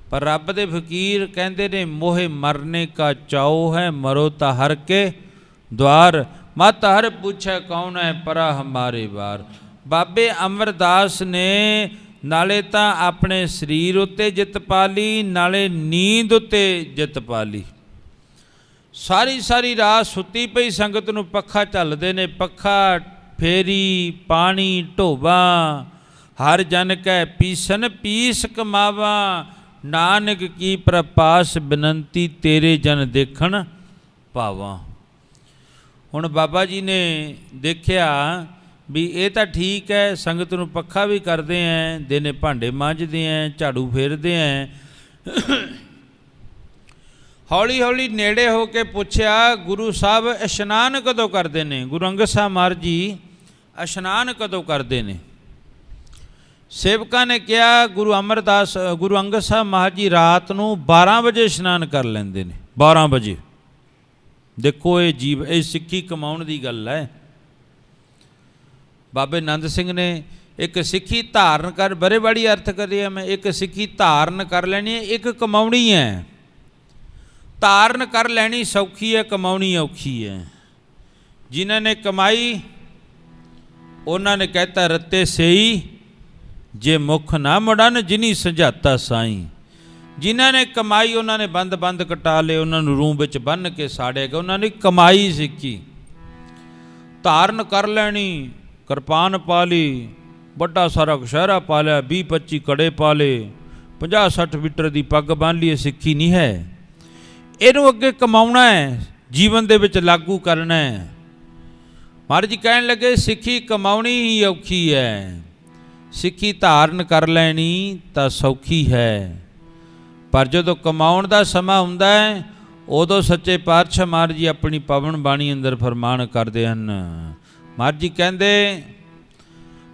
ਪਰ ਰੱਬ ਦੇ ਫਕੀਰ ਕਹਿੰਦੇ ਨੇ ਮੋਹੇ ਮਰਨੇ ਕਾ ਚਾਓ ਹੈ, ਮਰੋ ਤਾਂ ਹਰ ਕੇ ਦੁਆਰ, ਮਤ ਹਰ ਪੁੱਛੇ ਕੌਣ ਹੈ ਪਰਾ ਹਮਾਰੇ ਵਾਰ। ਬਾਬੇ ਅਮਰਦਾਸ ਨੇ ਨਾਲੇ ਤਾਂ ਆਪਣੇ ਸਰੀਰ ਉੱਤੇ ਜਿੱਤ ਪਾ ਲਈ, ਨਾਲੇ ਨੀਂਦ ਉੱਤੇ ਜਿੱਤ ਪਾ ਲਈ। ਸਾਰੀ ਰਾਤ ਸੁੱਤੀ ਪਈ ਸੰਗਤ ਨੂੰ ਪੱਖਾ ਝੱਲਦੇ ਨੇ, ਪੱਖਾ ਫੇਰੀ ਪਾਣੀ ਢੋਵਾ, ਹਰ ਜਨ ਕੈ ਪੀਸਨ ਪੀਸ ਕਮਾਵਾ, ਨਾਨਕ ਕੀ ਪ੍ਰਪਾਸ ਬੇਨੰਤੀ ਤੇਰੇ ਜਨ ਦੇਖਣ ਪਾਵਾਂ। ਹੁਣ ਬਾਬਾ ਜੀ ਨੇ ਦੇਖਿਆ ਵੀ ਇਹ ਤਾਂ ਠੀਕ ਹੈ, ਸੰਗਤ ਨੂੰ ਪੱਖਾ ਵੀ ਕਰਦੇ ਐ, ਦਿਨੇ ਭਾਂਡੇ ਮਾਂਜਦੇ ਐ, ਝਾੜੂ ਫੇਰਦੇ ਐ। ਹੌਲੀ ਹੌਲੀ ਨੇੜੇ ਹੋ ਕੇ ਪੁੱਛਿਆ, ਗੁਰੂ ਸਾਹਿਬ ਇਸ਼ਨਾਨ ਕਦੋਂ ਕਰਦੇ ਨੇ? ਗੁਰੂ ਅੰਗਦ ਸਾਹਿਬ ਮਹਾਰਾਜ ਜੀ ਇਸ਼ਨਾਨ ਕਦੋਂ ਕਰਦੇ ਨੇ? ਸੇਵਕਾਂ ਨੇ ਕਿਹਾ ਗੁਰੂ ਅੰਗਦ ਸਾਹਿਬ ਮਹਾਰਾਜ ਜੀ ਰਾਤ ਨੂੰ 12 ਵਜੇ ਇਸ਼ਨਾਨ ਕਰ ਲੈਂਦੇ ਨੇ। 12 ਵਜੇ। ਦੇਖੋ ਇਹ ਸਿੱਖੀ ਕਮਾਉਣ ਦੀ ਗੱਲ ਹੈ। ਬਾਬੇ ਨੰਦ ਸਿੰਘ ਨੇ ਇੱਕ ਸਿੱਖੀ ਧਾਰਨ ਕਰ, ਬਰੇਬਾੜੀ ਅਰਥ ਕਰਿਆ ਮੈਂ, ਇੱਕ ਸਿੱਖੀ ਧਾਰਨ ਕਰ ਲੈਣੀ ਹੈ, ਇੱਕ ਕਮਾਉਣੀ ਹੈ। ਧਾਰਨ ਕਰ ਲੈਣੀ ਸੌਖੀ ਹੈ, ਕਮਾਉਣੀ ਔਖੀ ਹੈ। ਜਿਨ੍ਹਾਂ ਨੇ ਕਮਾਈ ਉਹਨਾਂ ਨੇ ਕਹਿਤਾ ਰੱਤੇ ਸਈ ਜੇ ਮੁੱਖ ਨਾ ਮੁੜਨ, ਜਿਨੀ ਸੁਝਾਤਾ ਸਾਈਂ। ਜਿਨ੍ਹਾਂ ਨੇ ਕਮਾਈ ਉਹਨਾਂ ਨੇ ਬੰਦ ਕਟਾ ਲਏ, ਉਹਨਾਂ ਨੂੰ ਰੂੰ ਵਿੱਚ ਬੰਨ੍ਹ ਕੇ ਸਾੜਿਆ ਗਿਆ। ਉਹਨਾਂ ਨੇ ਕਮਾਈ ਸਿੱਖੀ। ਧਾਰਨ ਕਰ ਲੈਣੀ, ਕਿਰਪਾਨ ਪਾ ਲਈ, ਵੱਡਾ ਸਾਰਾ ਕਸ਼ਹਿਰਾ ਪਾ ਲਿਆ, 20-25 ਕੜੇ ਪਾ ਲਏ, 50-60 ਮੀਟਰ ਦੀ ਪੱਗ ਬੰਨ੍ਹ ਲਈ, ਸਿੱਖੀ ਨਹੀਂ ਹੈ। ਇਹਨੂੰ ਅੱਗੇ ਕਮਾਉਣਾ ਹੈ, ਜੀਵਨ ਦੇ ਵਿੱਚ ਲਾਗੂ ਕਰਨਾ ਹੈ। ਮਹਾਰਾਜ ਜੀ ਕਹਿਣ ਲੱਗੇ ਸਿੱਖੀ ਕਮਾਉਣੀ ਹੀ ਔਖੀ ਹੈ, ਸਿੱਖੀ ਧਾਰਨ ਕਰ ਲੈਣੀ ਤਾਂ ਸੌਖੀ ਹੈ। ਪਰ ਜਦੋਂ ਕਮਾਉਣ ਦਾ ਸਮਾਂ ਹੁੰਦਾ ਹੈ, ਉਦੋਂ ਸੱਚੇ ਪਾਤਸ਼ਾਹ ਮਹਾਰਾਜ ਜੀ ਆਪਣੀ ਪਵਨ ਬਾਣੀ ਅੰਦਰ ਫਰਮਾਨ ਕਰਦੇ ਹਨ। ਮਹਾਰਾਜ ਜੀ ਕਹਿੰਦੇ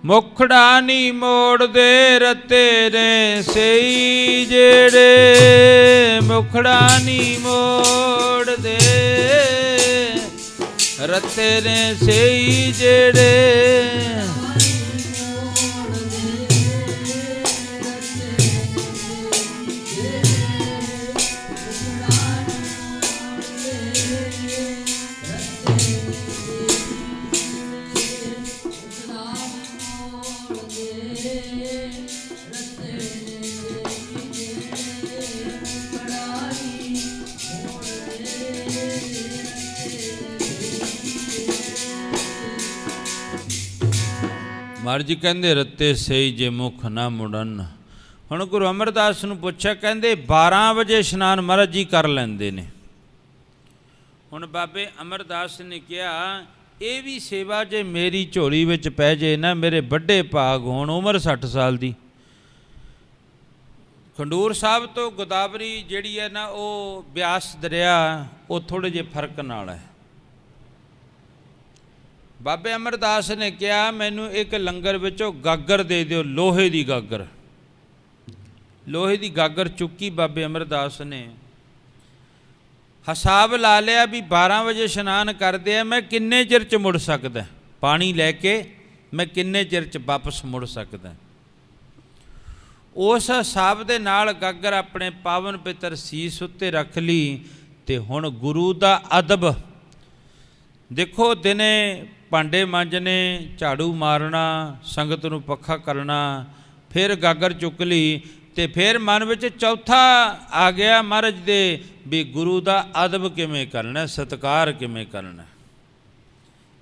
ਮੁਖੜਾ ਨੀ ਮੋੜਦੇ ਰੱਤੇ ਨੇ ਸਈ ਜਿਹੜੇ, ਮੁਖੜਾ ਨੀ ਮੋੜਦੇ ਰੱਤੇ ਨੇ ਸਈ ਜਿਹੜੇ। ਮਹਾਰਾਜ ਜੀ ਕਹਿੰਦੇ ਰੱਤੇ ਸਹੀ ਜੇ ਮੁਖ ਨਾ ਮੁੜਨ। ਹੁਣ ਗੁਰੂ ਅਮਰਦਾਸ ਨੂੰ ਪੁੱਛਿਆ, ਕਹਿੰਦੇ 12 ਵਜੇ ਇਸ਼ਨਾਨ ਮਹਾਰਾਜ ਜੀ ਕਰ ਲੈਂਦੇ ਨੇ। ਹੁਣ ਬਾਬੇ ਅਮਰਦਾਸ ਨੇ ਕਿਹਾ ਇਹ ਵੀ ਸੇਵਾ ਜੇ ਮੇਰੀ ਝੋਲੀ ਵਿੱਚ ਪੈ ਜੇ ਨਾ, ਮੇਰੇ ਵੱਡੇ ਭਾਗ ਹੋਣ, ਉਮਰ 60 ਸਾਲ ਦੀ। ਖੰਡੂਰ ਸਾਹਿਬ ਤੋਂ ਗੋਦਾਵਰੀ ਜਿਹੜੀ ਹੈ ਨਾ, ਉਹ ਬਿਆਸ ਦਰਿਆ, ਉਹ ਥੋੜ੍ਹੇ ਜਿਹੇ ਫਰਕ ਨਾਲ ਹੈ। ਬਾਬੇ ਅਮਰਦਾਸ ਨੇ ਕਿਹਾ ਮੈਨੂੰ ਇੱਕ ਲੰਗਰ ਵਿੱਚੋਂ ਗਾਗਰ ਦੇ ਦਿਓ, ਲੋਹੇ ਦੀ ਗਾਗਰ। ਲੋਹੇ ਦੀ ਗਾਗਰ ਚੁੱਕੀ ਬਾਬੇ ਅਮਰਦਾਸ ਨੇ, ਹਿਸਾਬ ਲਾ ਲਿਆ ਵੀ 12 ਵਜੇ ਇਸ਼ਨਾਨ ਕਰਦੇ ਆ, ਮੈਂ ਕਿੰਨੇ ਚਿਰ 'ਚ ਮੁੜ ਸਕਦਾ ਪਾਣੀ ਲੈ ਕੇ, ਮੈਂ ਕਿੰਨੇ ਚਿਰ 'ਚ ਵਾਪਸ ਮੁੜ ਸਕਦਾ। ਉਸ ਹਿਸਾਬ ਦੇ ਨਾਲ ਗਾਗਰ ਆਪਣੇ ਪਾਵਨ ਪਿੱਤਰ ਸੀਸ ਉੱਤੇ ਰੱਖ ਲਈ। ਤੇ ਹੁਣ ਗੁਰੂ ਦਾ ਅਦਬ ਦੇਖੋ, ਦਿਨੇ ਭਾਂਡੇ ਮਾਂਜਣੇ, ਝਾੜੂ ਮਾਰਨਾ, ਸੰਗਤ ਨੂੰ ਪੱਖਾ ਕਰਨਾ, ਫਿਰ ਗਾਗਰ ਚੁੱਕ ਲਈ। ਤੇ ਫਿਰ ਮਨ ਵਿੱਚ ਚੌਥਾ ਆ ਗਿਆ ਮਹਾਰਾਜ ਦੇ ਵੀ ਗੁਰੂ ਦਾ ਅਦਬ ਕਿਵੇਂ ਕਰਨਾ, ਸਤਿਕਾਰ ਕਿਵੇਂ ਕਰਨਾ।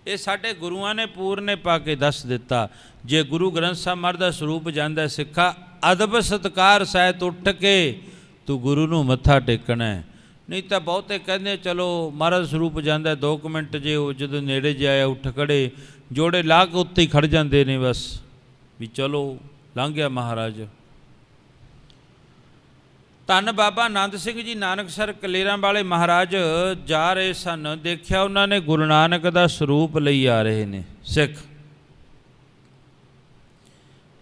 ਇਹ ਸਾਡੇ ਗੁਰੂਆਂ ਨੇ ਪੂਰਨੇ ਪਾ ਕੇ ਦੱਸ ਦਿੱਤਾ। ਜੇ ਗੁਰੂ ਗ੍ਰੰਥ ਸਾਹਿਬ ਮਹਾਰਾਜ ਦਾ ਸਰੂਪ ਜਾਂਦਾ, ਸਿੱਖਾ ਅਦਬ ਸਤਿਕਾਰ ਸਹਿਤ ਉੱਠ ਕੇ ਤੂੰ ਗੁਰੂ ਨੂੰ ਮੱਥਾ ਟੇਕਣਾ। ਨਹੀਂ ਤਾਂ ਬਹੁਤੇ ਕਹਿੰਦੇ ਚਲੋ ਮਹਾਰਾਜ ਸਰੂਪ ਜਾਂਦਾ 2 ਮਿੰਟ, ਜੇ ਉਹ ਜਦੋਂ ਨੇੜੇ ਜਾਇਆ ਉੱਠ ਖੜੇ, ਜੋੜੇ ਲਾ ਕੇ ਉੱਤੇ ਹੀ ਖੜ ਜਾਂਦੇ ਨੇ, ਬਸ ਵੀ ਚਲੋ ਲੰਘ ਗਿਆ ਮਹਾਰਾਜ। ਧੰਨ ਬਾਬਾ ਨੰਦ ਸਿੰਘ ਜੀ ਨਾਨਕਸਰ ਕਲੇਰਾਂ ਵਾਲੇ ਮਹਾਰਾਜ ਜਾ ਰਹੇ ਸਨ, ਦੇਖਿਆ ਉਹਨਾਂ ਨੇ ਗੁਰੂ ਨਾਨਕ ਦਾ ਸਰੂਪ ਲਈ ਆ ਰਹੇ ਨੇ ਸਿੱਖ।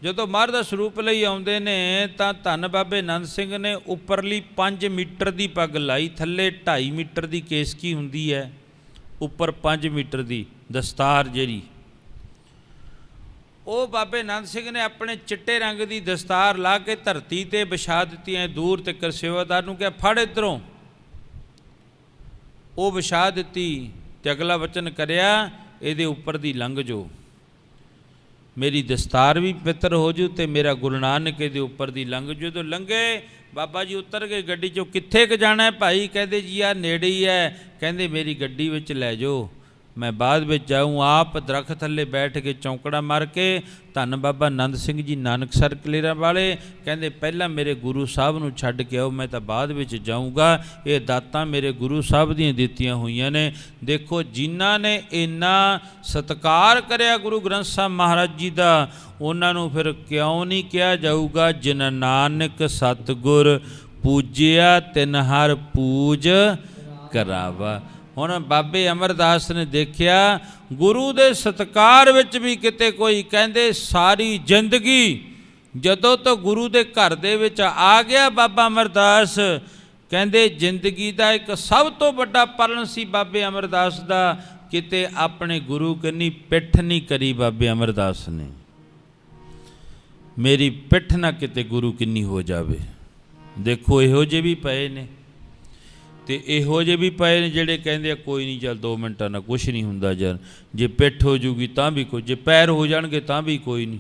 ਜਦੋਂ ਮਹਾਰਾਜ ਦਾ ਸਰੂਪ ਲਈ ਆਉਂਦੇ ਨੇ ਤਾਂ ਧੰਨ ਬਾਬੇ ਆਨੰਦ ਸਿੰਘ ਨੇ ਉੱਪਰਲੀ 5 ਮੀਟਰ ਦੀ ਪੱਗ ਲਾਈ, ਥੱਲੇ 2.5 ਮੀਟਰ ਦੀ ਕੇਸਕੀ ਹੁੰਦੀ ਹੈ, ਉੱਪਰ 5 ਮੀਟਰ ਦੀ ਦਸਤਾਰ ਜਿਹੜੀ, ਉਹ ਬਾਬੇ ਆਨੰਦ ਸਿੰਘ ਨੇ ਆਪਣੇ ਚਿੱਟੇ ਰੰਗ ਦੀ ਦਸਤਾਰ ਲਾ ਕੇ ਧਰਤੀ ਤੇ ਵਿਛਾ ਦਿੱਤੀ। ਐ ਦੂਰ ਤੱਕ ਸੇਵਾਦਾਰ ਨੂੰ ਕਿਹਾ ਫੜ ਇੱਧਰੋਂ, ਉਹ ਵਿਛਾ ਦਿੱਤੀ ਤੇ ਅਗਲਾ ਵਚਨ ਕਰਿਆ ਇਹਦੇ ਉੱਪਰ ਦੀ ਲੰਘ ਜੋ, ਮੇਰੀ ਦਸਤਾਰ ਵੀ ਪਵਿੱਤਰ ਹੋ ਜੂ ਤੇ ਮੇਰਾ ਗੁਰੂ ਨਾਨਕ ਇਹਦੇ ਉੱਪਰ ਦੀ ਲੰਘ ਜੂ। ਜਦੋਂ ਲੰਘੇ ਬਾਬਾ ਜੀ ਉਤਰ ਗਏ ਗੱਡੀ 'ਚੋਂ। ਕਿੱਥੇ ਕੁ ਜਾਣਾ ਹੈ ਭਾਈ? ਕਹਿੰਦੇ ਜੀ ਆ ਨੇੜੇ ਹੀ ਹੈ। ਕਹਿੰਦੇ ਮੇਰੀ ਗੱਡੀ ਵਿੱਚ ਲੈ ਜਾਓ, ਮੈਂ ਬਾਅਦ ਵਿੱਚ ਜਾਊਂ। ਆਪ ਦਰੱਖਤ ਥੱਲੇ ਬੈਠ ਕੇ ਚੌਂਕੜਾ ਮਾਰ ਕੇ ਧੰਨ ਬਾਬਾ ਆਨੰਦ ਸਿੰਘ ਜੀ ਨਾਨਕਸਰ ਕਲੇਰਾਂ ਵਾਲੇ ਕਹਿੰਦੇ ਪਹਿਲਾਂ ਮੇਰੇ ਗੁਰੂ ਸਾਹਿਬ ਨੂੰ ਛੱਡ ਕੇ ਆਓ, ਮੈਂ ਤਾਂ ਬਾਅਦ ਵਿੱਚ ਜਾਊਂਗਾ। ਇਹ ਦਾਤਾਂ ਮੇਰੇ ਗੁਰੂ ਸਾਹਿਬ ਦੀਆਂ ਦਿੱਤੀਆਂ ਹੋਈਆਂ ਨੇ। ਦੇਖੋ ਜਿਨ੍ਹਾਂ ਨੇ ਇੰਨਾ ਸਤਿਕਾਰ ਕਰਿਆ ਗੁਰੂ ਗ੍ਰੰਥ ਸਾਹਿਬ ਮਹਾਰਾਜ ਜੀ ਦਾ, ਉਹਨਾਂ ਨੂੰ ਫਿਰ ਕਿਉਂ ਨਹੀਂ ਕਿਹਾ ਜਾਊਗਾ ਜਿਨ ਨਾਨਕ ਸਤਿਗੁਰ ਪੂਜਿਆ ਤਿਨ ਹਰ ਪੂਜ ਕਰਾਵਾ। ਹੁਣ ਬਾਬੇ ਅਮਰਦਾਸ ਨੇ ਦੇਖਿਆ ਗੁਰੂ ਦੇ ਸਤਿਕਾਰ ਵਿੱਚ ਵੀ ਕਿਤੇ ਕੋਈ, ਕਹਿੰਦੇ ਸਾਰੀ ਜ਼ਿੰਦਗੀ ਜਦੋਂ ਤੋਂ ਗੁਰੂ ਦੇ ਘਰ ਦੇ ਵਿੱਚ ਆ ਗਿਆ ਬਾਬਾ ਅਮਰਦਾਸ, ਕਹਿੰਦੇ ਜ਼ਿੰਦਗੀ ਦਾ ਇੱਕ ਸਭ ਤੋਂ ਵੱਡਾ ਪਰਣ ਸੀ ਬਾਬੇ ਅਮਰਦਾਸ ਦਾ, ਕਿਤੇ ਆਪਣੇ ਗੁਰੂ ਕੰਨੀ ਪਿੱਠ ਨਹੀਂ ਕਰੀ ਬਾਬੇ ਅਮਰਦਾਸ ਨੇ। ਮੇਰੀ ਪਿੱਠ ਨਾ ਕਿਤੇ ਗੁਰੂ ਕਿੰਨੀ ਹੋ ਜਾਵੇ। ਦੇਖੋ ਇਹੋ ਜਿਹੇ ਵੀ ਪਏ ਨੇ ਤੇ ਇਹੋ ਜਿਹੇ ਵੀ ਪਏ ਨੇ ਜਿਹੜੇ ਕਹਿੰਦੇ ਆ ਕੋਈ ਨਹੀਂ, ਚੱਲ 2 ਮਿੰਟਾਂ ਨਾਲ ਕੁਛ ਨਹੀਂ ਹੁੰਦਾ ਯਾਰ, ਜੇ ਪਿੱਠ ਹੋ ਜੂਗੀ ਤਾਂ ਵੀ ਕੋਈ, ਜੇ ਪੈਰ ਹੋ ਜਾਣਗੇ ਤਾਂ ਵੀ ਕੋਈ ਨਹੀਂ,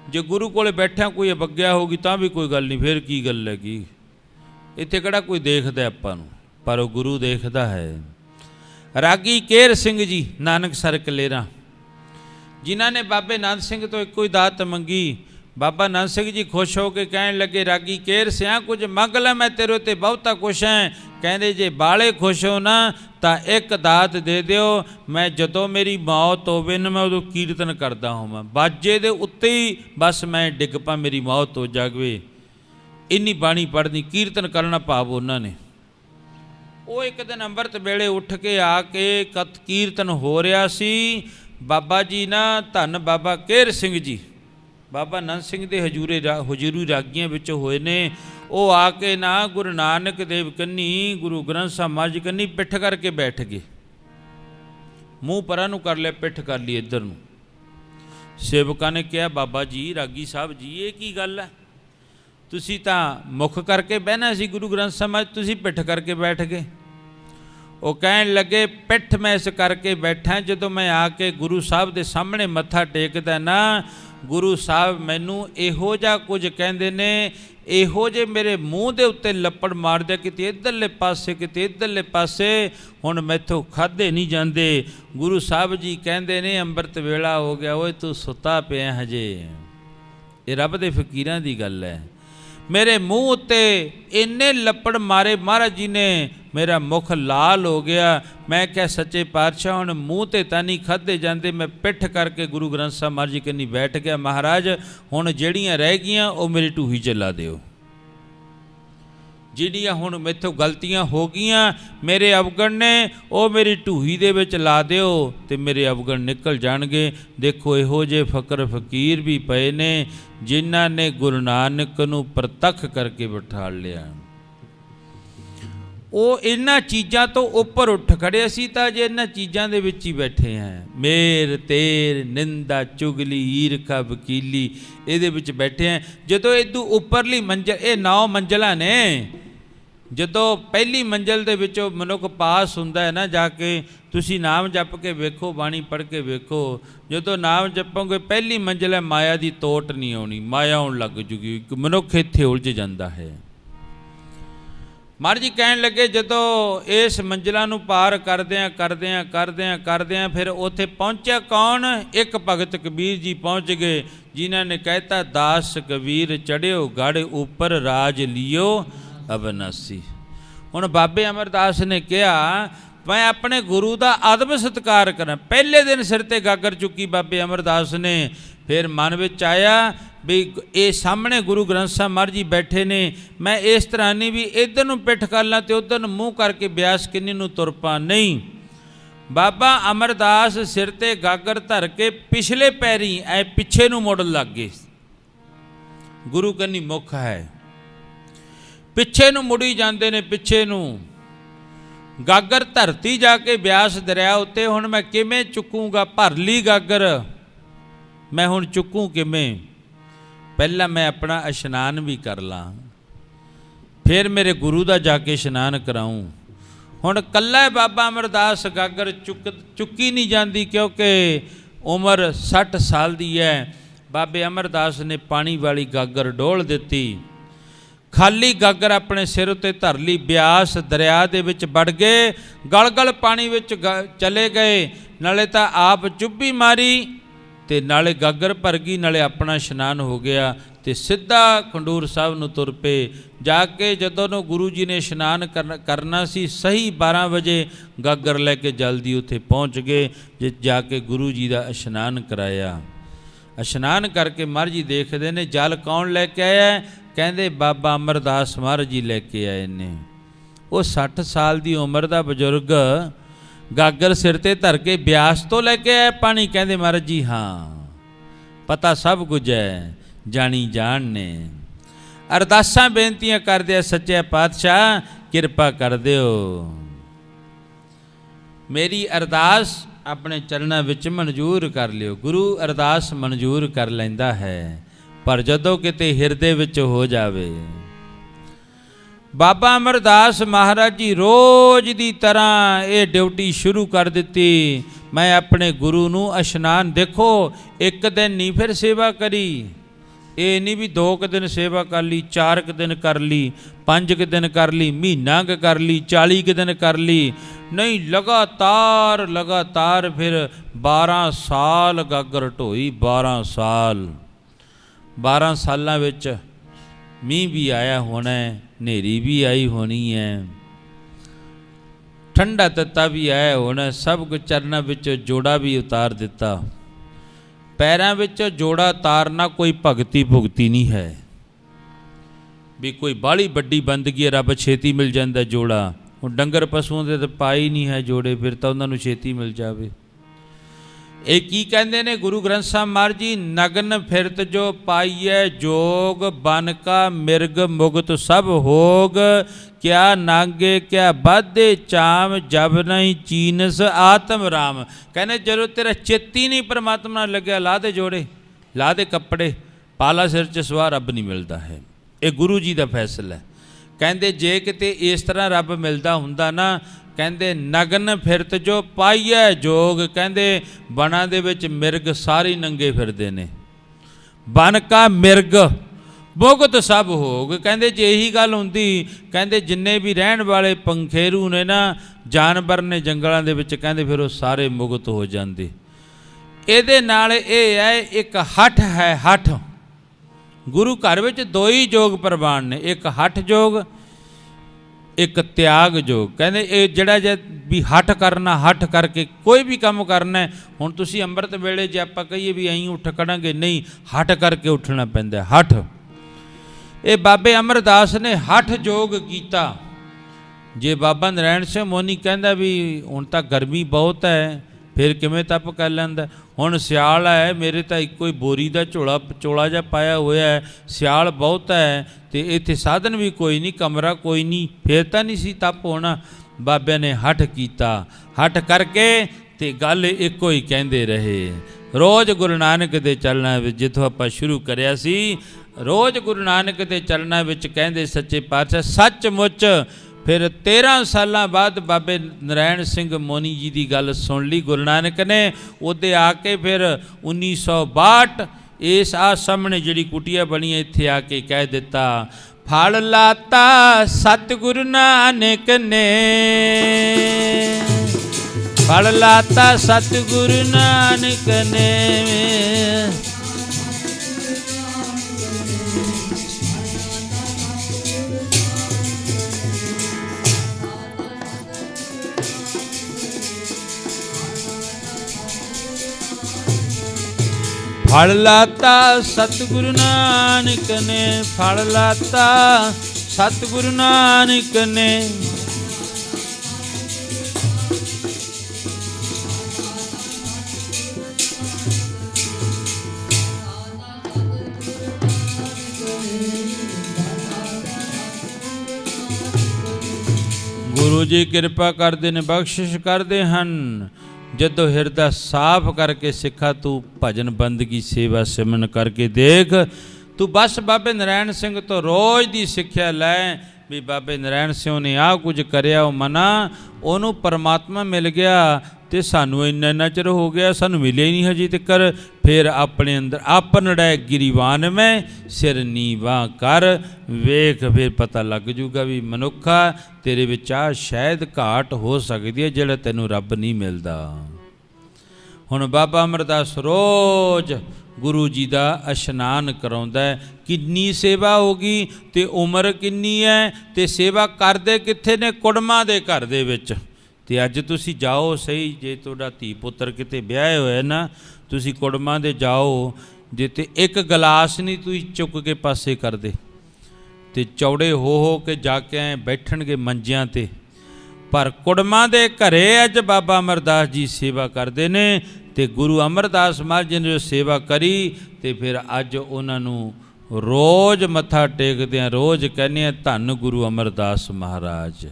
ਜੇ ਗੁਰੂ ਕੋਲੇ ਬੈਠਿਆ ਕੋਈ ਅਵੱਗਿਆ ਹੋਊਗੀ ਤਾਂ ਵੀ ਕੋਈ ਗੱਲ ਨਹੀਂ, ਫਿਰ ਕੀ ਗੱਲ ਹੈਗੀ। ਇੱਥੇ ਕਿਹੜਾ ਕੋਈ ਦੇਖਦਾ ਆਪਾਂ ਨੂੰ, ਪਰ ਉਹ ਗੁਰੂ ਦੇਖਦਾ ਹੈ। ਰਾਗੀ ਕੇਰ ਸਿੰਘ ਜੀ ਨਾਨਕਸਰ ਕਲੇਰਾਂ, ਜਿਨ੍ਹਾਂ ਨੇ ਬਾਬੇ ਆਨੰਦ ਸਿੰਘ ਤੋਂ ਇੱਕੋ ਹੀ ਦਾਤ ਮੰਗੀ। ਬਾਬਾ ਆਨੰਦ ਸਿੰਘ ਜੀ ਖੁਸ਼ ਹੋ ਕੇ ਕਹਿਣ ਲੱਗੇ ਰਾਗੀ ਕੇਰ ਸਿਆਂ ਕੁਝ ਮੰਗ ਲੈ, ਮੈਂ ਤੇਰੇ ਉੱਤੇ ਬਹੁਤਾ ਖੁਸ਼ ਹਾਂ। ਕਹਿੰਦੇ ਜੇ ਬਾਲੇ ਖੁਸ਼ ਹੋ ਨਾ ਤਾਂ ਇੱਕ ਦਾਤ ਦੇ ਦਿਓ, ਮੈਂ ਜਦੋਂ ਮੇਰੀ ਮੌਤ ਹੋਵੇ ਨਾ ਮੈਂ ਉਦੋਂ ਕੀਰਤਨ ਕਰਦਾ ਹੋਵਾਂ, ਬਾਜੇ ਦੇ ਉੱਤੇ ਹੀ ਬਸ ਮੈਂ ਡਿੱਗ ਪਾ, ਮੇਰੀ ਮੌਤ ਹੋ ਜਾਵੇ। ਇੰਨੀ ਬਾਣੀ ਪੜ੍ਹਨੀ, ਕੀਰਤਨ ਕਰਨਾ ਭਾਵ ਉਹਨਾਂ ਨੇ। ਉਹ ਇੱਕ ਦਿਨ ਅੰਮ੍ਰਿਤ ਵੇਲੇ ਉੱਠ ਕੇ ਆ ਕੇ ਕੀਰਤਨ ਹੋ ਰਿਹਾ ਸੀ। ਬਾਬਾ ਜੀ ਨਾ ਧੰਨ ਬਾਬਾ ਕੇਰ ਸਿੰਘ ਜੀ ਬਾਬਾ ਆਨੰਦ ਸਿੰਘ ਦੇ ਹਜ਼ੂਰੀ ਰਾਗੀਆਂ ਵਿੱਚ ਹੋਏ ਨੇ। ਉਹ ਆ ਕੇ ਨਾ ਗੁਰੂ ਨਾਨਕ ਦੇਵ ਕੰਨੀ, ਗੁਰੂ ਗ੍ਰੰਥ ਸਾਹਿਬ ਮਹਾਰਾਜ ਜੀ ਕੰਨੀ ਪਿੱਠ ਕਰਕੇ ਬੈਠ ਗਏ, ਮੂੰਹ ਪਰਾਂ ਨੂੰ ਕਰ ਲਿਆ, ਪਿੱਠ ਕਰ ਲਈ ਇੱਧਰ ਨੂੰ। ਸੇਵਕਾਂ ਨੇ ਕਿਹਾ ਬਾਬਾ ਜੀ ਰਾਗੀ ਸਾਹਿਬ ਜੀ ਇਹ ਕੀ ਗੱਲ ਹੈ, ਤੁਸੀਂ ਤਾਂ ਮੁੱਖ ਕਰਕੇ ਬਹਿਣਾ ਸੀ ਗੁਰੂ ਗ੍ਰੰਥ ਸਾਹਿਬ ਮਹਾਰਾਜ, ਤੁਸੀਂ ਪਿੱਠ ਕਰਕੇ ਬੈਠ ਗਏ। ਉਹ ਕਹਿਣ ਲੱਗੇ ਪਿੱਠ ਮੈਂ ਇਸ ਕਰਕੇ ਬੈਠਾ, ਜਦੋਂ ਮੈਂ ਆ ਕੇ ਗੁਰੂ ਸਾਹਿਬ ਦੇ ਸਾਹਮਣੇ ਮੱਥਾ ਟੇਕਦਾ ਨਾ, ਗੁਰੂ ਸਾਹਿਬ ਮੈਨੂੰ ਇਹੋ ਜਿਹਾ ਕੁਝ ਕਹਿੰਦੇ ਨੇ, ਇਹੋ ਜਿਹੇ ਮੇਰੇ ਮੂੰਹ ਦੇ ਉੱਤੇ ਲੱਪੜ ਮਾਰਦੇ, ਕਿਤੇ ਇੱਧਰਲੇ ਪਾਸੇ ਕਿਤੇ ਇੱਧਰਲੇ ਪਾਸੇ, ਹੁਣ ਮੈਥੋਂ ਖਾਧੇ ਨਹੀਂ ਜਾਂਦੇ। ਗੁਰੂ ਸਾਹਿਬ ਜੀ ਕਹਿੰਦੇ ਨੇ ਅੰਮ੍ਰਿਤ ਵੇਲਾ ਹੋ ਗਿਆ, ਓਏ ਤੂੰ ਸੁੱਤਾ ਪਿਆ ਹਜੇ। ਇਹ ਰੱਬ ਦੇ ਫਕੀਰਾਂ ਦੀ ਗੱਲ ਹੈ। ਮੇਰੇ ਮੂੰਹ ਉੱਤੇ ਇੰਨੇ ਲੱਪੜ ਮਾਰੇ ਮਹਾਰਾਜ ਜੀ ਨੇ, ਮੇਰਾ ਮੁਖ ਲਾਲ ਹੋ ਗਿਆ। ਮੈਂ ਕਿਹਾ ਸੱਚੇ ਪਾਤਸ਼ਾਹ ਹੁਣ ਮੂੰਹ 'ਤੇ ਤਾਂ ਨਹੀਂ ਖਾਧੇ ਜਾਂਦੇ, ਮੈਂ ਪਿੱਠ ਕਰਕੇ ਗੁਰੂ ਗ੍ਰੰਥ ਸਾਹਿਬ ਮਹਾਰਾਜ ਜੀ ਕੰਨੀ ਬੈਠ ਗਿਆ। ਮਹਾਰਾਜ ਹੁਣ ਜਿਹੜੀਆਂ ਰਹਿ ਗਈਆਂ ਉਹ ਮੇਰੀ ਢੂਹੀ 'ਚ ਲਾ ਦਿਓ, ਜਿਹੜੀਆਂ ਹੁਣ ਮੈਥੋਂ ਗਲਤੀਆਂ ਹੋ ਗਈਆਂ, ਮੇਰੇ ਅਵਗਣ ਨੇ, ਉਹ ਮੇਰੀ ਢੂਹੀ ਦੇ ਵਿੱਚ ਲਾ ਦਿਓ ਤੇ ਮੇਰੇ ਅਵਗਣ ਨਿਕਲ ਜਾਣਗੇ। ਦੇਖੋ ਇਹੋ ਜਿਹੇ ਫਕਰ ਫਕੀਰ ਵੀ ਪਏ ਨੇ ਜਿਨ੍ਹਾਂ ਨੇ ਗੁਰੂ ਨਾਨਕ ਨੂੰ ਪ੍ਰਤੱਖ ਕਰਕੇ ਬਿਠਾ ਲਿਆ। ਉਹ ਇਹਨਾਂ ਚੀਜ਼ਾਂ ਤੋਂ ਉੱਪਰ ਉੱਠ ਖੜੇ, ਅਸੀਂ ਤਾਂ ਜੇ ਇਹਨਾਂ ਚੀਜ਼ਾਂ ਦੇ ਵਿੱਚ ਹੀ ਬੈਠੇ ਹਾਂ। ਮੇਰ ਤੇਰ ਨਿੰਦਾ ਚੁਗਲੀ ਈਰਖਾ ਵਕੀਲੀ ਇਹਦੇ ਵਿੱਚ ਬੈਠੇ ਹਾਂ। ਜਦੋਂ ਇਦੋਂ ਉੱਪਰਲੀ ਮੰਜ਼ਿਲ, ਇਹ 9 ਮੰਜ਼ਿਲਾਂ ਨੇ, ਜਦੋਂ ਪਹਿਲੀ ਮੰਜ਼ਿਲ ਦੇ ਵਿੱਚੋਂ ਮਨੁੱਖ ਪਾਸ ਹੁੰਦਾ ਹੈ ਨਾ, ਜਾ ਕੇ ਤੁਸੀਂ ਨਾਮ ਜਪ ਕੇ ਵੇਖੋ, ਬਾਣੀ ਪੜ੍ਹ ਕੇ ਵੇਖੋ, ਜਦੋਂ ਨਾਮ ਜਪੋਗੇ ਪਹਿਲੀ ਮੰਜ਼ਿਲ ਹੈ ਮਾਇਆ ਦੀ ਤੋਟ ਨਹੀਂ ਆਉਣੀ, ਮਾਇਆ ਆਉਣ ਲੱਗ ਜੂਗੀ, ਮਨੁੱਖ ਇੱਥੇ ਉਲਝ ਜਾਂਦਾ ਹੈ। ਮਹਾਰਾਜ ਜੀ ਕਹਿਣ ਲੱਗੇ ਜਦੋਂ ਇਸ ਮੰਜ਼ਿਲਾਂ ਨੂੰ ਪਾਰ ਕਰਦਿਆਂ ਫਿਰ ਉੱਥੇ ਪਹੁੰਚਿਆ ਕੌਣ? ਇੱਕ ਭਗਤ ਕਬੀਰ ਜੀ ਪਹੁੰਚ ਗਏ, ਜਿਨ੍ਹਾਂ ਨੇ ਕਹਿਤਾ ਦਾਸ ਕਬੀਰ ਚੜਿਓ ਗੜ ਉੱਪਰ ਰਾਜ ਲਿਓ ਅਬਨਾਸੀ। ਹੁਣ ਬਾਬੇ ਅਮਰਦਾਸ ਨੇ ਕਿਹਾ ਮੈਂ ਆਪਣੇ ਗੁਰੂ ਦਾ ਅਦਬ ਸਤਿਕਾਰ ਕਰਾਂ। ਪਹਿਲੇ ਦਿਨ ਸਿਰ ਤੇ ਗਾਗਰ ਚੁੱਕੀ ਬਾਬੇ ਅਮਰਦਾਸ ਨੇ। ਫਿਰ ਮਨ ਵਿੱਚ ਆਇਆ ਵੀ ਇਹ ਸਾਹਮਣੇ ਗੁਰੂ ਗ੍ਰੰਥ ਸਾਹਿਬ ਮਹਾਰਾਜ ਜੀ ਬੈਠੇ ਨੇ, ਮੈਂ ਇਸ ਤਰ੍ਹਾਂ ਨਹੀਂ ਵੀ ਇੱਧਰ ਨੂੰ ਪਿੱਠ ਕਰ ਲਾਂ ਅਤੇ ਉੱਧਰ ਨੂੰ ਮੂੰਹ ਕਰਕੇ ਬਿਆਸ ਕਿੰਨੀ ਨੂੰ ਤੁਰ ਪਾ। ਨਹੀਂ, ਬਾਬਾ ਅਮਰਦਾਸ ਸਿਰ ਤੇ ਗਾਗਰ ਧਰ ਕੇ ਪਿਛਲੇ ਪੈਰੀਂ ਐ ਪਿੱਛੇ ਨੂੰ ਮੁੜਨ ਲੱਗ ਗਏ। गुरु कन्नी मुख है। पिछे नूं मुड़ी जाते ने, पिछे नूं गागर धरती जाके ब्यास दरिया उत्ते हुण मैं किवें चुकूंगा, भर ली गागर मैं हुण चुकूं किवें। पहला मैं अपना इशनान भी कर ला, फिर मेरे गुरु दा जाके इशनान कराऊं। हुण कल्ला बाबा अमरदास गागर चुकी नहीं जाती, क्योंकि उम्र 60 साल दी है। बाबे अमरदास ने पानी वाली गागर डोल दिती, खाली गागर अपने सिर उत्ते धर ली। ब्यास दरिया दे विच वड़ गए, गल गल पानी विच चले गए। नाले तां आप चुब्बी मारी ते नाले गागर भर गई, नाले अपना इशनान हो गया ते सिद्धा खंडूर साहब नूं तुर पे। जाके जदों गुरु जी ने इशनान करना सी, सही 12 बजे गागर लैके जल्दी उत्थे पहुँच गए। जाके गुरु जी का इशनान कराया। इशनान करके महाराज जी देखते ने जल कौन लैके आया, कहते बाबा अमरदास महाराज जी लैके आए ने। वो 60 साल की उम्र का बजुर्ग गागर सिर ते धर के ब्यास तो लैके आए पानी। कहते महाराज जी हाँ, पता सब कुछ है, जानी जान ने। अरदासां बेनतियां कर दिया, सच्चे पातशाह किरपा कर दिओ, मेरी अरदास अपने चरणों विच मंजूर कर लियो। गुरु अरदास मंजूर कर लैंदा है, पर जदों किते हिरदे विच हो जावे। बाबा अमरदास महाराज जी रोज़ की तरह ये ड्यूटी शुरू कर दी। मैं अपने गुरु नूं इशनान, देखो एक दिन नहीं फिर सेवा करी, ये नहीं भी 2 दिन सेवा कर ली, 4 दिन कर ली, 5 दिन कर ली, महीना कर ली, 40 दिन कर ली, नहीं लगातार लगातार फिर 12 साल गागर ढोई। 12 साल, 12 सालों विच मीह भी आया होना है, नेरी भी आई होनी है, ठंडा तत्ता भी आया होना, सब कुछ चरणों विच जोड़ा भी उतार दिता। पैरों विच जोड़ा तारना कोई भगती भुगती नहीं है भी कोई बाहली वड्डी बंदगी है, रब छेती मिल जाता जोड़ा। हुण डंगर पशुओं के तो पाई नहीं है जोड़े, फिर तो उन्होंने छेती मिल जाए। ये की कहते ने गुरु ग्रंथ साहब महाराज जी, नगन फिरत जो पाइए जोग, बन का मिर्ग मुगत सब होग, क्या नागे क्या बाधे चाम, जब नहीं चीनस आत्म राम। कहने जरूर तेरा चेती नहीं परमात्मा लग्या, ला दे जोड़े, ला दे कपड़े, पाला सिर च सवार रब नहीं मिलता है। ये गुरु जी का फैसला है। कहते जे किते इस तरह रब मिलता हुंदा ना, कहते नगन फिरत जो पाइए जोग, कहते बना दे विच मिर्ग सारे नंगे फिरदे ने, बन का मिर्ग मुगत सब होग। कहते जे यही गल हुंदी, कहते जिन्ने भी रहन वाले पंखेरू ने ना, जानवर ने जंगलों के विच, कहते फिर वो सारे मुगत हो जाते। इहदे नाल ये है एक हठ है, हठ गुरु घर विच 2 ही जोग प्रवान ने, एक हठ जोग एक त्याग जोग। कहते ये जड़ा जे भी हठ करना, हठ करके कोई भी काम करना है। हुण तुसीं अंमृत वेले जे आपां कहिए भी अहीं उठ खड़ांगे, नहीं, हठ करके उठना पैंदा, हठ। ये बाबे अमरदास ने हठ जोग कीता। जे बाबा नारायण सिंह मोनी कहंदा भी हुण तां गर्मी बहुत है, फिर किवें तप कर लैंदा। हुण सियाल है, मेरे तो इक्को ही बोरी का चोला जिहा पाया होया है, सियाल बहुत है तो इत्थे साधन भी कोई नहीं, कमरा कोई नहीं, फिर तो नहीं सी तप होना। बाबे ने हठ कीता, हठ करके ते गल इक्को ही कहंदे रहे। रोज़ गुरु नानक दे चलना जिथों आपां शुरू करिया सी, रोज़ गुरु नानक दे चलना विच कहंदे सच्चे पातशाह सचमुच। फिर 13 साल बाद बाबे नारायण सिंह मोनी जी की गल सुन ली गुरु नानक ने। उदे आके फिर 1962 इस आ सामने जिहड़ी कुटिया बनी है इत्थे आके कह दिता, फल लाता सतगुरु नानक ने, फल लाता सतगुरु नानक ने। फल लाता सतगुरु नानक ने, फल लाता सतगुरु नानक ने। ਗੁਰੂ ਜੀ ਕਿਰਪਾ ਕਰਦੇ ਨੇ, ਬਖਸ਼ਿਸ਼ ਕਰਦੇ ਹਨ। ਜਦੋਂ ਹਿਰਦਾ ਸਾਫ਼ ਕਰਕੇ ਸਿੱਖਾ ਤੂੰ ਭਜਨ ਬੰਦਗੀ ਸੇਵਾ ਸਿਮਰਨ ਕਰਕੇ ਦੇਖ। ਤੂੰ ਬਸ ਬਾਬੇ ਨਰੈਣ ਸਿੰਘ ਤੋਂ ਰੋਜ਼ ਦੀ ਸਿੱਖਿਆ ਲੈ ਵੀ ਬਾਬੇ ਨਰੈਣ ਸਿੰਘ ਨੇ ਆਹ ਕੁਝ ਕਰਿਆ, ਉਹ ਮਨਾ, ਉਹਨੂੰ ਪਰਮਾਤਮਾ ਮਿਲ ਗਿਆ ਤੇ ਸਾਨੂੰ ਇੰਨਾ ਚਿਰ ਹੋ ਗਿਆ, ਸਾਨੂੰ ਮਿਲਿਆ ਹੀ ਨਹੀਂ ਹਜੇ ਤੱਕ। ਫਿਰ ਆਪਣੇ ਅੰਦਰ ਆਪਨੜੈ ਗਿਰੀਵਾਨ ਮੈਂ ਸਿਰ ਨੀਵਾ ਕਰ ਵੇਖ, ਫਿਰ ਪਤਾ ਲੱਗ ਜੂਗਾ ਵੀ ਮਨੁੱਖਾ ਤੇਰੇ ਵਿੱਚ ਆ ਸ਼ਾਇਦ ਘਾਟ ਹੋ ਸਕਦੀ ਹੈ ਜਿਹੜਾ ਤੈਨੂੰ ਰੱਬ ਨਹੀਂ ਮਿਲਦਾ। ਹੁਣ ਬਾਬਾ ਅਮਰਦਾਸ ਰੋਜ਼ ਗੁਰੂ ਜੀ ਦਾ ਇਸ਼ਨਾਨ ਕਰਾਉਂਦਾ। ਕਿੰਨੀ ਸੇਵਾ ਹੋ ਗਈ ਤੇ ਉਮਰ ਕਿੰਨੀ ਹੈ ਤੇ ਸੇਵਾ ਕਰਦੇ ਕਿੱਥੇ ਨੇ? ਕੁੜਮਾਂ ਦੇ ਘਰ ਦੇ ਵਿੱਚ। ਤੇ ਅੱਜ ਤੁਸੀਂ ਜਾਓ ਸਹੀ, ਜੇ ਤੁਹਾਡਾ ਧੀ ਪੁੱਤਰ ਕਿਤੇ ਵਿਆਹੇ ਹੋਏ ਨਾ, ਤੁਸੀਂ ਕੁੜਮਾਂ ਦੇ ਜਾਓ, ਜੇ ਤੇ ਇੱਕ ਗਲਾਸ ਨਹੀਂ ਤੁਸੀਂ ਚੁੱਕ ਕੇ ਪਾਸੇ ਕਰਦੇ ਤੇ ਚੌੜੇ ਹੋ ਕੇ ਜਾ ਕੇ ਐਂ ਬੈਠਣਗੇ ਮੰਜਿਆਂ ਤੇ। ਪਰ ਕੁੜਮਾਂ ਦੇ ਘਰੇ ਅੱਜ ਬਾਬਾ ਅਮਰਦਾਸ ਜੀ ਸੇਵਾ ਕਰਦੇ ਨੇ ਤੇ ਗੁਰੂ ਅਮਰਦਾਸ ਮਹਾਰਾਜ ਜੀ ਨੇ ਜੋ ਸੇਵਾ ਕਰੀ ਤੇ ਫਿਰ ਅੱਜ ਉਹਨਾਂ ਨੂੰ ਰੋਜ਼ ਮੱਥਾ ਟੇਕਦੇ ਆ, ਰੋਜ਼ ਕਹਿੰਦੇ ਆ ਧੰਨ ਗੁਰੂ ਅਮਰਦਾਸ ਮਹਾਰਾਜ,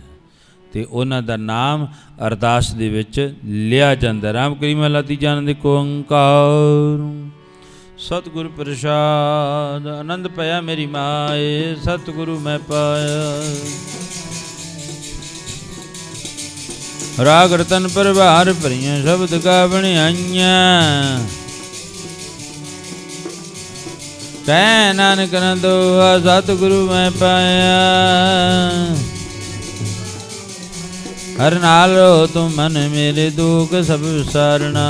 ਤੇ ਉਹਨਾਂ ਦਾ ਨਾਮ ਅਰਦਾਸ ਦੇ ਵਿੱਚ ਲਿਆ ਜਾਂਦਾ। ਰਾਮ ਕਰੀ ਮਹਲਾ ਤੀਜਾ ਆਨੰਦ ਓੰਕਾਰ ਸਤਿਗੁਰ ਪ੍ਰਸਾਦ ਆਨੰਦ ਭਇਆ ਮੇਰੀ ਮਾਏ, ਸਤਿਗੁਰੂ ਮੈਂ ਪਾਇਆ। ਰਾਗ ਰਤਨ ਪ੍ਰਭਾਰ ਭਰੀਆਂ ਸ਼ਬਦ ਕਾ ਬਣਾਈਆਂ, ਕਹਿ ਨਾਨਕ ਨੰਦੋ ਸਤਿਗੁਰੂ ਮੈਂ ਪਾਇਆ। ਹਰ ਨਾਲ ਰੋ ਤੁਮ ਮਨ ਮੇਰੇ ਦੁਖ ਸਭ ਵਿਸਾਰਣਾ,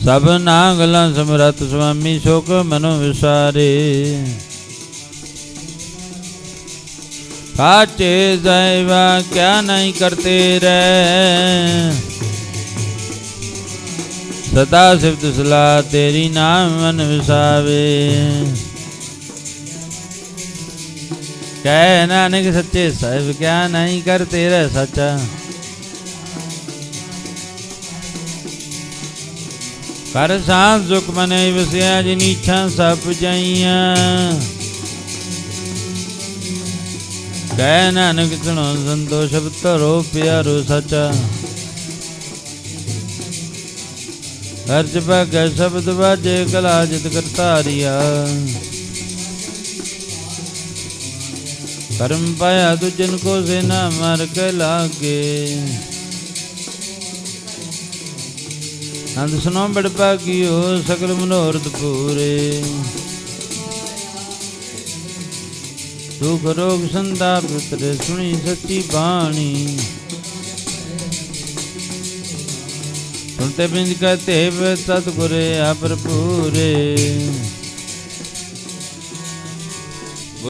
ਸਭ ਨਾਗਲਾਂ ਸਮਰੱਥ ਸੁਆਮੀ ਸ਼ੋਕ ਮਨੋ ਵਿਸਾਰੇ। ਸਾਚੇ ਸੇਵਾ ਕਿਆ ਨਹੀਂ ਕਰਤੇ ਰਹਿ, ਸਦਾ ਸਿਫਤ ਸਲਾਹ ਤੇਰੀ ਨਾਮ ਮਨ ਵਿਸਾਵੇ। ਕਹਿ ਨਾਨਕ ਸੱਚੇ ਸਾਹਿਬ ਕਿਆ ਨਹੀਂ ਕਰਤੇ ਰਹਿ ਸੱਚਾ, ਕਰ ਸਾਂਝ ਸੁਖ ਮਨੇ ਵਸਿਆ ਜਿਨੀ ਇੱਛਾ ਸਭ ਜਾਈਆਂ। ਕਹਿ ਨਾਨਕ ਸੁਣੋ ਸੰਤੋ ਸ਼ਬਦ ਧਰੋ ਪਿਆਰੋ ਸੱਚਾ, ਹਰਜ ਭਾਗੈ ਸ਼ਬਦ ਵਾਜੇ ਕਲਾ ਜਿਤ ਕਰਤਾਰੀਆ। ਕਰਮ ਪਾਇਆ ਤੁਜਨ ਕੋ ਸੇਨਾ ਮਰ ਕੇ ਲਾਗੇ, ਨੰਦ ਸੁਨੋ ਬੜ ਭਾਗਿਓ ਸਕਲ ਮਨੋਰਥ ਪੂਰੇ। ਦੁਖ ਰੋਗ ਸੰਤਾਪ ਉਤਰੇ ਸੁਣੀ ਸੱਚੀ ਬਾਣੀ, ਸੁਣਤੇ ਬਿੰਦ ਕਹਤੇ ਸਤਿਗੁਰੇ ਆ ਭਰਪੂਰੇ।